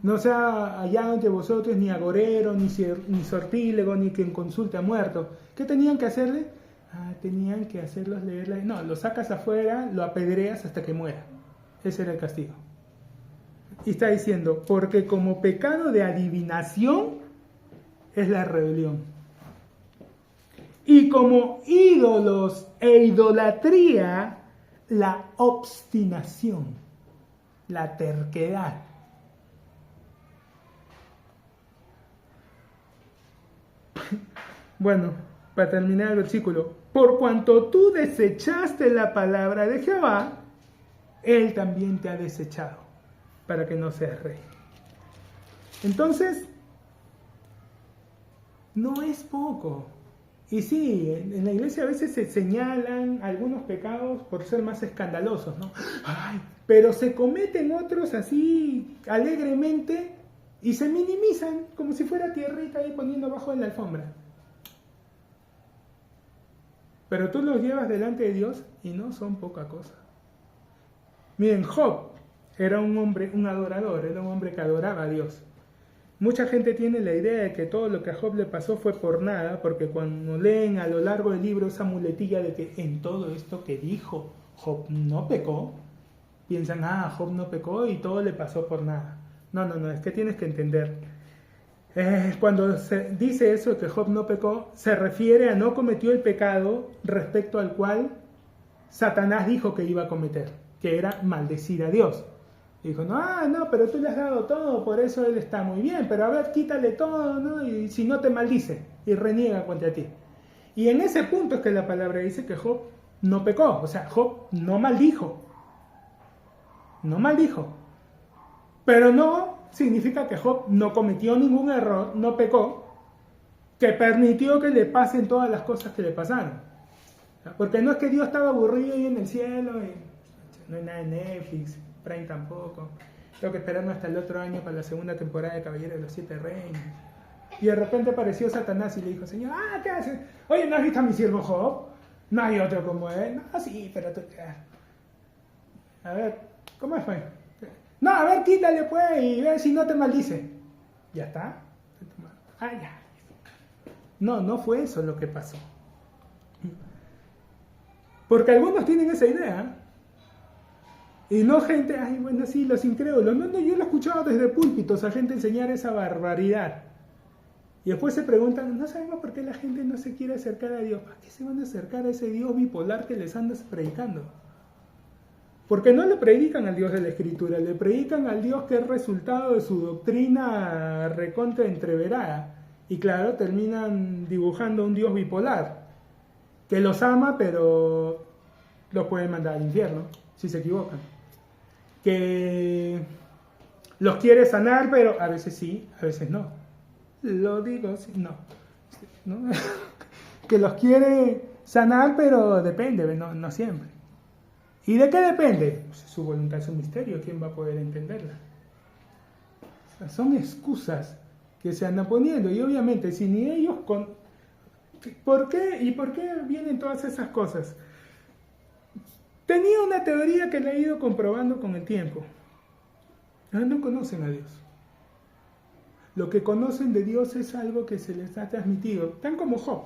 No sea allá entre vosotros ni agorero, ni sortílego, ni quien consulte a muerto. ¿Qué tenían que hacerle? Tenían que hacerlos leer la... No, lo sacas afuera, lo apedreas hasta que muera. Ese era el castigo. Y está diciendo, porque como pecado de adivinación es la rebelión. Y como ídolos e idolatría, la obstinación, la terquedad. Bueno, para terminar el versículo, por cuanto tú desechaste la palabra de Jehová, Él también te ha desechado, para que no seas rey. Entonces, no es poco. Y sí, en la iglesia a veces se señalan algunos pecados por ser más escandalosos, ¿no? Pero se cometen otros así alegremente y se minimizan como si fuera tierrita ahí poniendo abajo de la alfombra. Pero tú los llevas delante de Dios y no son poca cosa. Miren, Job era un hombre, un adorador, era un hombre que adoraba a Dios. Mucha gente tiene la idea de que todo lo que a Job le pasó fue por nada, porque cuando leen a lo largo del libro esa muletilla de que en todo esto que dijo, Job no pecó, piensan, Job no pecó y todo le pasó por nada. No, es que tienes que entender. Cuando se dice eso, que Job no pecó, se refiere a no cometió el pecado respecto al cual Satanás dijo que iba a cometer, que era maldecir a Dios. Dijo, no, pero tú le has dado todo, por eso él está muy bien, pero a ver, quítale todo, ¿no? Y si no te maldice y reniega contra ti. Y en ese punto es que la palabra dice que Job no pecó, o sea, Job no maldijo, pero no significa que Job no cometió ningún error, no pecó, que permitió que le pasen todas las cosas que le pasaron. Porque no es que Dios estaba aburrido ahí en el cielo, y no hay nada en Netflix, Prime tampoco. Tengo que esperarme hasta el otro año para la segunda temporada de Caballero de los Siete Reinos. Y de repente apareció Satanás y le dijo, Señor, ¿qué haces? Oye, ¿no has visto a mi siervo Job? No hay otro como él. No, sí, pero tú... A ver, ¿cómo fue? No, a ver, quítale pues y ve si no te maldice. ¿Ya está? Ya. No fue eso lo que pasó. Porque algunos tienen esa idea. Y no gente, bueno, sí, los incrédulos. No, yo lo he escuchado desde púlpitos a gente enseñar esa barbaridad. Y después se preguntan, no sabemos por qué la gente no se quiere acercar a Dios. ¿Para qué se van a acercar a ese Dios bipolar que les andas predicando? Porque no le predican al Dios de la Escritura, le predican al Dios que es resultado de su doctrina recontra entreverada. Y claro, terminan dibujando un Dios bipolar, que los ama, pero los puede mandar al infierno, si se equivocan. Que los quiere sanar, pero a veces sí, a veces no. Lo digo, sí, no. Que los quiere sanar, pero depende, no siempre. ¿Y de qué depende? Pues su voluntad es un misterio, ¿quién va a poder entenderla? O sea, son excusas que se andan poniendo, y obviamente si ni ellos ¿Por qué? ¿Y por qué vienen todas esas cosas? Tenía una teoría que la he ido comprobando con el tiempo. No conocen a Dios. Lo que conocen de Dios es algo que se les ha transmitido, tan como Job.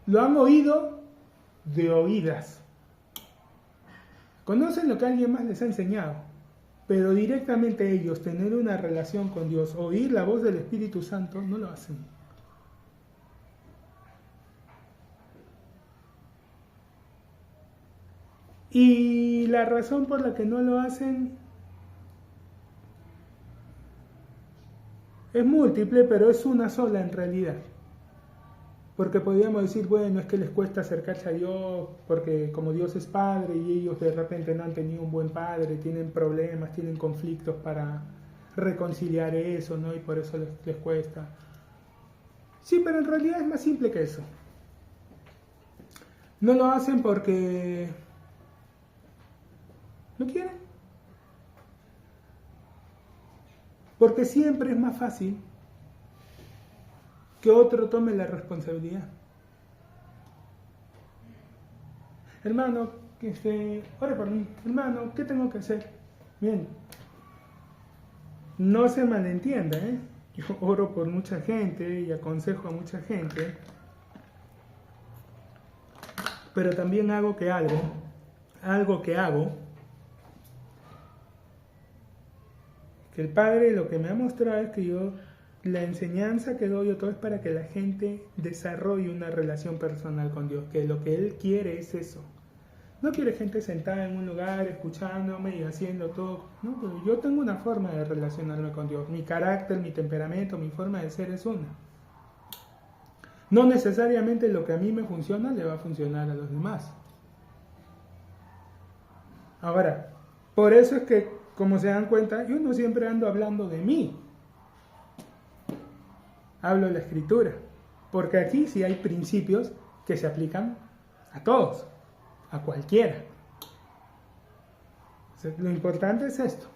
Lo han oído de oídas. Conocen lo que alguien más les ha enseñado, pero directamente ellos tener una relación con Dios, oír la voz del Espíritu Santo, no lo hacen. Y la razón por la que no lo hacen es múltiple, pero es una sola en realidad. Porque podríamos decir, bueno, es que les cuesta acercarse a Dios, porque como Dios es Padre y ellos de repente no han tenido un buen Padre, tienen problemas, tienen conflictos para reconciliar eso, ¿no? Y por eso les cuesta. Sí, pero en realidad es más simple que eso. No lo hacen porque no quieren. Porque siempre es más fácil que otro tome la responsabilidad. hermano, ore por mí, hermano, ¿qué tengo que hacer? Bien, no se malentienda, ¿eh? Yo oro por mucha gente y aconsejo a mucha gente, pero también algo que hago, que el Padre lo que me ha mostrado es que la enseñanza que doy yo todo es para que la gente desarrolle una relación personal con Dios, que lo que Él quiere es eso. No quiere gente sentada en un lugar escuchándome y haciendo todo. No, pero yo tengo una forma de relacionarme con Dios. Mi carácter, mi temperamento, mi forma de ser es una. No necesariamente lo que a mí me funciona le va a funcionar a los demás. Ahora, por eso es que, como se dan cuenta, yo no siempre ando hablando de mí. Hablo de la Escritura. Porque aquí sí hay principios que se aplican a todos, a cualquiera. O sea, lo importante es esto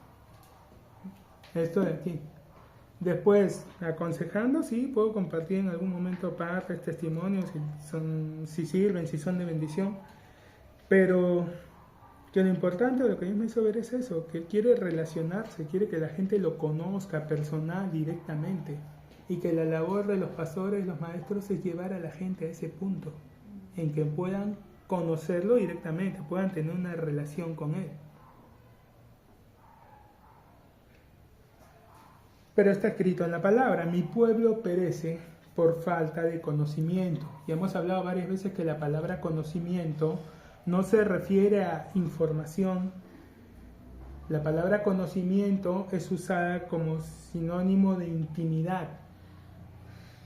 de aquí. Después, aconsejando, sí, puedo compartir en algún momento partes, testimonios, si sirven, si son de bendición, pero que lo importante, lo que Dios me hizo ver es eso, que Él quiere relacionarse, quiere que la gente lo conozca personal, directamente, y que la labor de los pastores, los maestros, es llevar a la gente a ese punto, en que puedan conocerlo directamente, puedan tener una relación con Él. Pero está escrito en la palabra, mi pueblo perece por falta de conocimiento. Y hemos hablado varias veces que la palabra conocimiento no se refiere a información. La palabra conocimiento es usada como sinónimo de intimidad,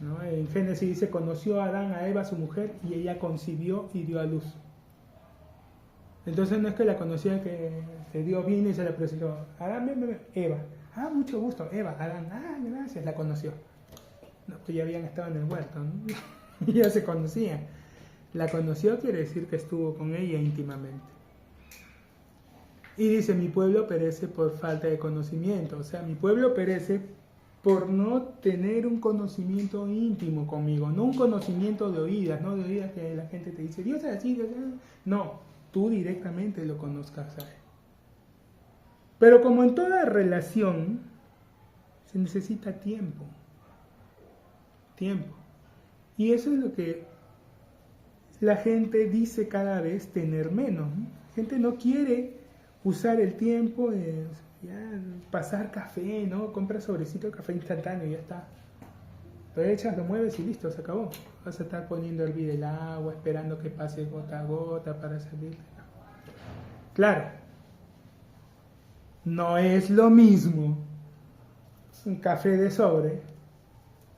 ¿no? En Génesis dice, conoció a Adán a Eva, su mujer, y ella concibió y dio a luz. Entonces no es que la conocía, que Dios vino y se la presentó. Adán, ven, Eva. Ah, mucho gusto, Eva. Adán, gracias, la conoció. No, pues ya habían estado en el huerto, ¿no? Y ya se conocían. La conoció quiere decir que estuvo con ella íntimamente. Y dice, mi pueblo perece por falta de conocimiento. O sea, mi pueblo perece por no tener un conocimiento íntimo conmigo. No un conocimiento de oídas, no de oídas que la gente te dice, Dios es así, Dios es así. No, tú directamente lo conozcas a Él. Pero como en toda relación, se necesita tiempo. Tiempo. Y eso es lo que la gente dice cada vez tener menos, ¿no? La gente no quiere usar el tiempo de pasar café, ¿no? Compras sobrecito de café instantáneo y ya está. Lo echas, lo mueves y listo, se acabó. Vas a estar poniendo a hervir el agua, esperando que pase gota a gota para salir. Claro, no es lo mismo un café de sobre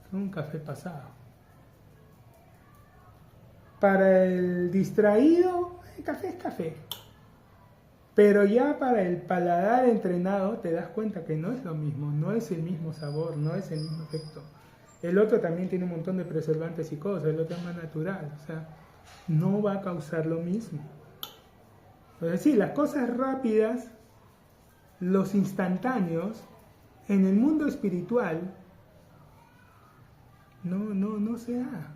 que un café pasado. Para el distraído, el café es café. Pero ya para el paladar entrenado te das cuenta que no es lo mismo, no es el mismo sabor, no es el mismo efecto. El otro también tiene un montón de preservantes y cosas, el otro es más natural, o sea, no va a causar lo mismo. Es decir, las cosas rápidas, los instantáneos, en el mundo espiritual, no se da.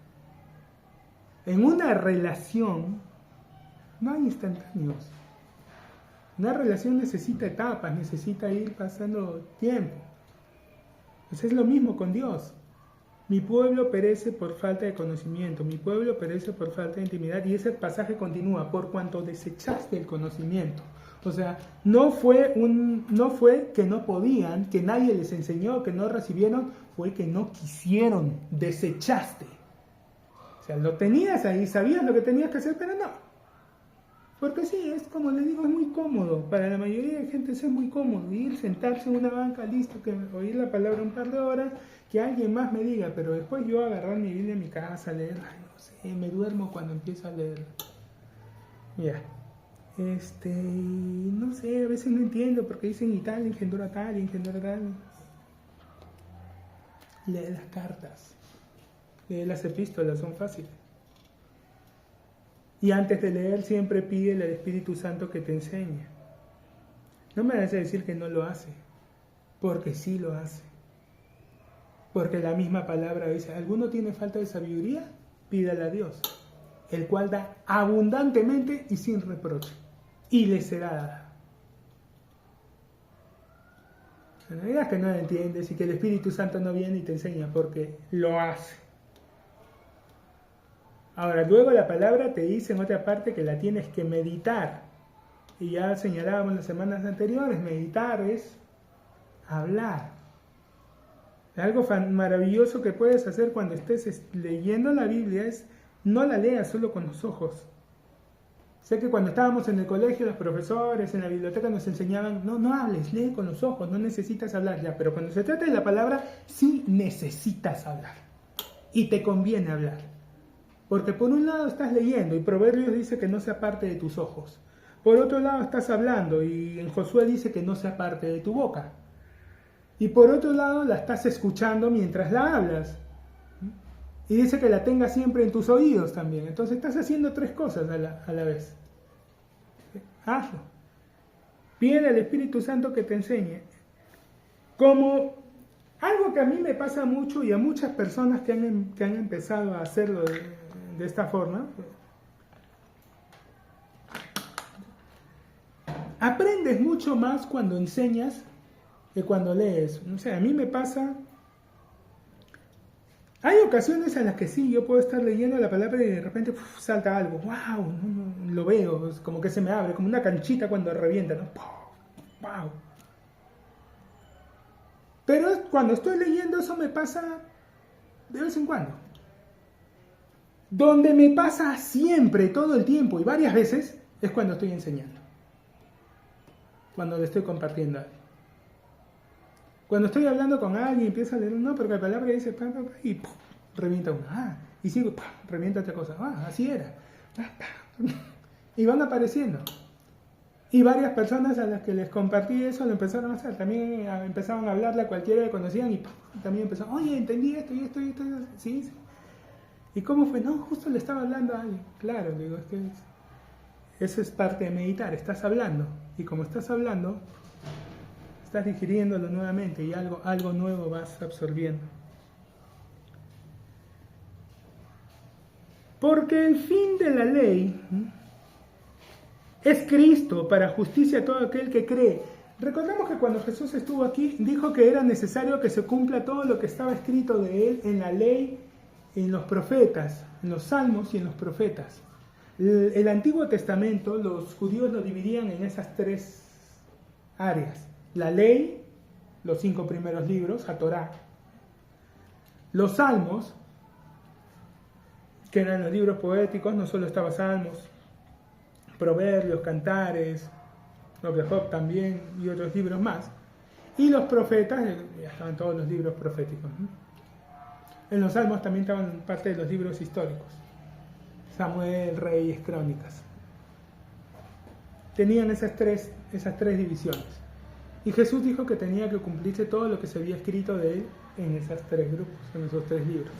En una relación no hay instantáneos. Una relación necesita etapas, necesita ir pasando tiempo. Pues es lo mismo con Dios. Mi pueblo perece por falta de conocimiento, mi pueblo perece por falta de intimidad, y ese pasaje continúa, por cuanto desechaste el conocimiento. O sea, no fue que no podían, que nadie les enseñó, que no recibieron, fue que no quisieron, desechaste. O sea, lo tenías ahí, sabías lo que tenías que hacer, pero no. Porque sí, es como les digo, es muy cómodo. Para la mayoría de gente es muy cómodo ir, sentarse en una banca, listo, que oír la palabra un par de horas, que alguien más me diga, pero después yo agarrar mi Biblia en mi casa, leerla, no sé, me duermo cuando empiezo a leerla. Ya. No sé, a veces no entiendo porque dicen y tal, engendró a tal, engendró a tal. Lee las cartas, lee las epístolas, son fáciles. Y antes de leer siempre pide al Espíritu Santo que te enseñe. No me vas a decir que no lo hace, porque sí lo hace. Porque la misma palabra dice, ¿alguno tiene falta de sabiduría? Pídala a Dios. el cual da abundantemente y sin reproche, y le será dada. No digas que no lo entiendes y que el Espíritu Santo no viene y te enseña, porque lo hace. Ahora, luego la palabra te dice en otra parte que la tienes que meditar. Y ya señalábamos las semanas anteriores, meditar es hablar. Algo maravilloso que puedes hacer cuando estés leyendo la Biblia es no la leas solo con los ojos. Sé que cuando estábamos en el colegio, los profesores en la biblioteca nos enseñaban, no hables, lee con los ojos, no necesitas hablar ya. Pero cuando se trata de la palabra, sí necesitas hablar. Y te conviene hablar. Porque por un lado estás leyendo y Proverbios dice que no se aparte de tus ojos. Por otro lado estás hablando y en Josué dice que no se aparte de tu boca. Y por otro lado la estás escuchando mientras la hablas. Y dice que la tengas siempre en tus oídos también. Entonces estás haciendo tres cosas a la vez. Hazlo. Pide al Espíritu Santo que te enseñe. Como algo que a mí me pasa mucho y a muchas personas que han empezado a hacerlo de esta forma. Aprendes mucho más cuando enseñas que cuando lees. O sea, a mí me pasa. Hay ocasiones en las que sí, yo puedo estar leyendo la palabra y de repente salta algo. ¡Wow! Lo veo, es como que se me abre, como una canchita cuando revienta, ¿no? ¡Wow! Pero cuando estoy leyendo eso me pasa de vez en cuando. Donde me pasa siempre, todo el tiempo y varias veces, es cuando estoy enseñando. Cuando le estoy compartiendo a alguien. Cuando estoy hablando con alguien y empiezo a leer, no, porque la palabra dice, y revienta una, y sigo, revienta otra cosa, así era. Y van apareciendo. Y varias personas a las que les compartí eso lo empezaron a hacer. También empezaban a hablarle a cualquiera que conocían y también empezaron, oye, entendí esto y esto y esto. ¿Sí? ¿Y cómo fue? No, justo le estaba hablando a alguien. Claro, digo, es que eso es parte de meditar, estás hablando. Y como estás hablando, estás digiriéndolo nuevamente y algo nuevo vas absorbiendo. Porque el fin de la ley es Cristo para justicia a todo aquel que cree. Recordemos que cuando Jesús estuvo aquí, dijo que era necesario que se cumpla todo lo que estaba escrito de él en la ley, en los profetas, en los salmos y en los profetas. El Antiguo Testamento, los judíos lo dividían en esas tres áreas. La ley, los 5 primeros libros, la Torá. Los salmos, que eran los libros poéticos, no solo estaba Salmos, Proverbios, Cantares, los de Job también y otros libros más. Y los profetas, ya estaban todos los libros proféticos. En los salmos también estaban parte de los libros históricos. Samuel, Reyes, Crónicas. Tenían esas tres divisiones. Y Jesús dijo que tenía que cumplirse todo lo que se había escrito de él en esos tres grupos, en esos tres libros.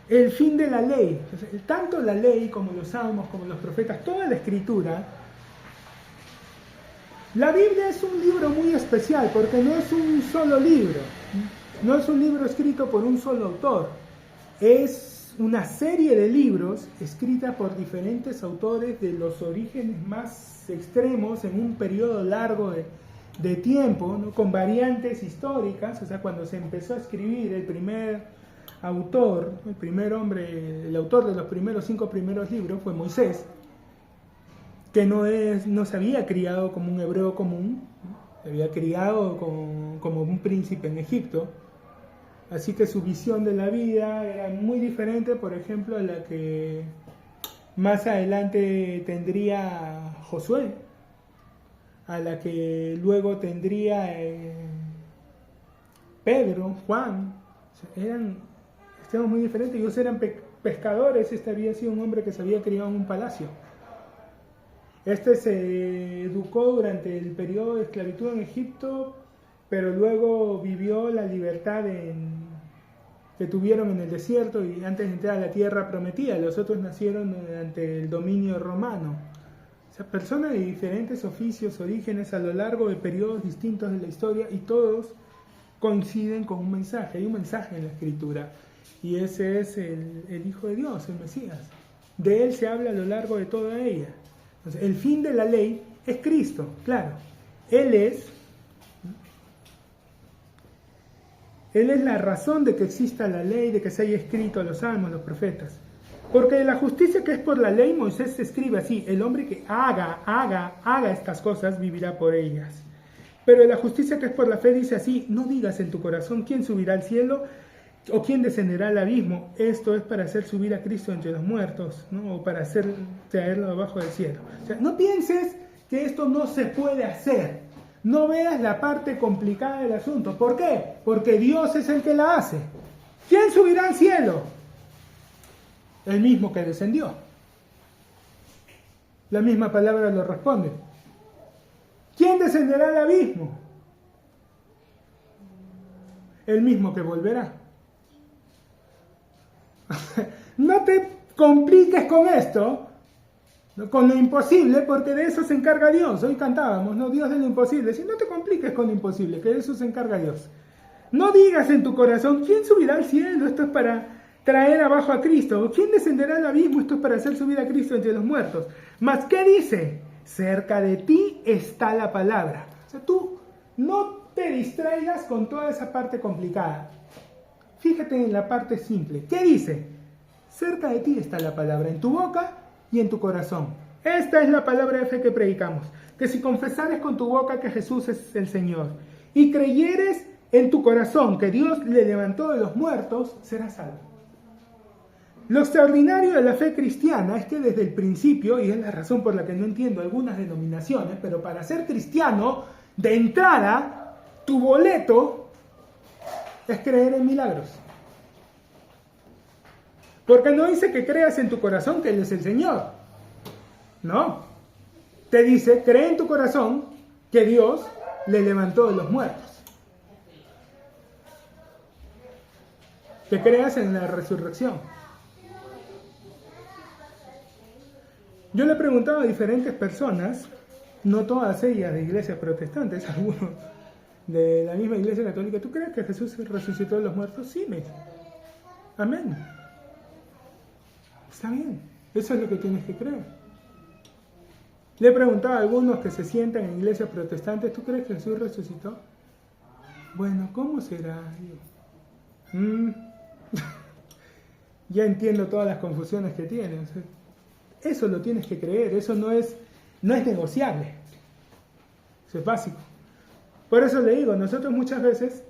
El fin de la ley, tanto la ley como los salmos, como los profetas, toda la escritura. La Biblia es un libro muy especial porque no es un solo libro, no es un libro escrito por un solo autor, es una serie de libros escrita por diferentes autores de los orígenes más extremos en un periodo largo de tiempo, ¿no? Con variantes históricas. O sea, cuando se empezó a escribir el primer autor, el primer hombre, el autor de los primeros 5 primeros libros fue Moisés, que no se había criado como un hebreo común, ¿no? Se había criado como un príncipe en Egipto. Así que su visión de la vida era muy diferente, por ejemplo, a la que más adelante tendría Josué, a la que luego tendría Pedro, Juan. O sea, eran extremos muy diferentes. Ellos eran pescadores, este había sido un hombre que se había criado en un palacio. Este se educó durante el periodo de esclavitud en Egipto, pero luego vivió la libertad que tuvieron en el desierto y antes de entrar a la tierra prometida. Los otros nacieron durante el dominio romano. O sea, personas de diferentes oficios, orígenes a lo largo de periodos distintos de la historia, y todos coinciden con un mensaje. Hay un mensaje en la escritura. Y ese es el Hijo de Dios, el Mesías. De él se habla a lo largo de toda ella. Entonces, el fin de la ley es Cristo, claro. Él es la razón de que exista la ley, de que se haya escrito los salmos, los profetas. Porque la justicia que es por la ley, Moisés escribe así: el hombre que haga estas cosas vivirá por ellas. Pero la justicia que es por la fe dice así: no digas en tu corazón quién subirá al cielo o quién descenderá al abismo. Esto es para hacer subir a Cristo entre los muertos, ¿no? O para hacer traerlo abajo del cielo. O sea, no pienses que esto no se puede hacer. No veas la parte complicada del asunto. ¿Por qué? Porque Dios es el que la hace. ¿Quién subirá al cielo? El mismo que descendió. La misma palabra lo responde. ¿Quién descenderá al abismo? El mismo que volverá. No te compliques con esto, con lo imposible, porque de eso se encarga Dios. Hoy cantábamos, ¿no? Dios de lo imposible. Si no te compliques con lo imposible, que de eso se encarga Dios. No digas en tu corazón: ¿quién subirá al cielo? Esto es para traer abajo a Cristo. ¿O quién descenderá al abismo? Esto es para hacer subir a Cristo entre los muertos. Mas, ¿qué dice? Cerca de ti está la palabra. O sea, tú no te distraigas con toda esa parte complicada. Fíjate en la parte simple. ¿Qué dice? Cerca de ti está la palabra, en tu boca y en tu corazón. Esta es la palabra de fe que predicamos. Que si confesares con tu boca que Jesús es el Señor y creyeres en tu corazón que Dios le levantó de los muertos, serás salvo. Lo extraordinario de la fe cristiana es que desde el principio, y es la razón por la que no entiendo algunas denominaciones, pero para ser cristiano, de entrada, tu boleto es creer en milagros. Porque no dice que creas en tu corazón que Él es el Señor. No. Te dice: cree en tu corazón que Dios le levantó de los muertos. Que creas en la resurrección. Yo le he preguntado a diferentes personas, no todas ellas de iglesias protestantes, algunos de la misma iglesia católica: ¿tú crees que Jesús resucitó de los muertos? Sí, me dice. Amén. Está bien, eso es lo que tienes que creer. Le he preguntado a algunos que se sientan en iglesias protestantes: ¿tú crees que Jesús resucitó? Bueno, ¿cómo será? Ya entiendo todas las confusiones que tienen. Eso lo tienes que creer, eso no es negociable. Eso es básico. Por eso le digo, nosotros muchas veces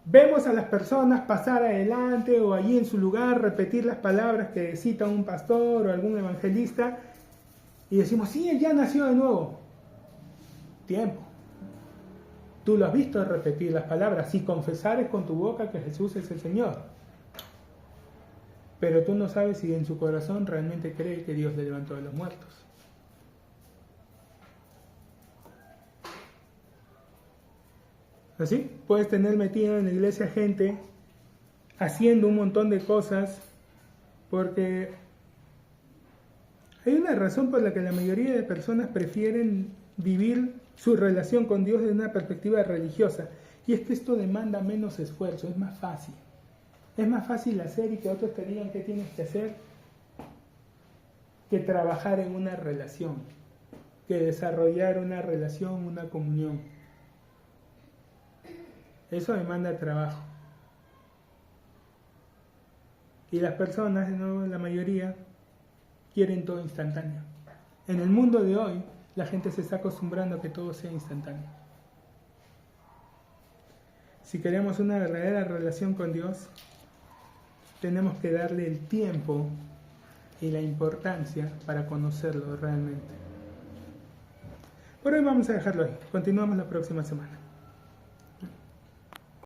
vemos a las personas pasar adelante o allí en su lugar repetir las palabras que cita un pastor o algún evangelista y decimos: sí, él ya nació de nuevo. Tiempo. Tú lo has visto repetir las palabras: si confesares con tu boca que Jesús es el Señor. Pero tú no sabes si en su corazón realmente cree que Dios le levantó de los muertos. ¿Así? Puedes tener metido en la iglesia gente haciendo un montón de cosas porque hay una razón por la que la mayoría de personas prefieren vivir su relación con Dios desde una perspectiva religiosa. Y es que esto demanda menos esfuerzo, es más fácil. Es más fácil hacer y que otros te digan qué tienes que hacer que trabajar en una relación, que desarrollar una relación, una comunión. Eso demanda trabajo. Y las personas, ¿no? La mayoría, quieren todo instantáneo. En el mundo de hoy, la gente se está acostumbrando a que todo sea instantáneo. Si queremos una verdadera relación con Dios, tenemos que darle el tiempo y la importancia para conocerlo realmente. Por hoy vamos a dejarlo ahí. Continuamos la próxima semana.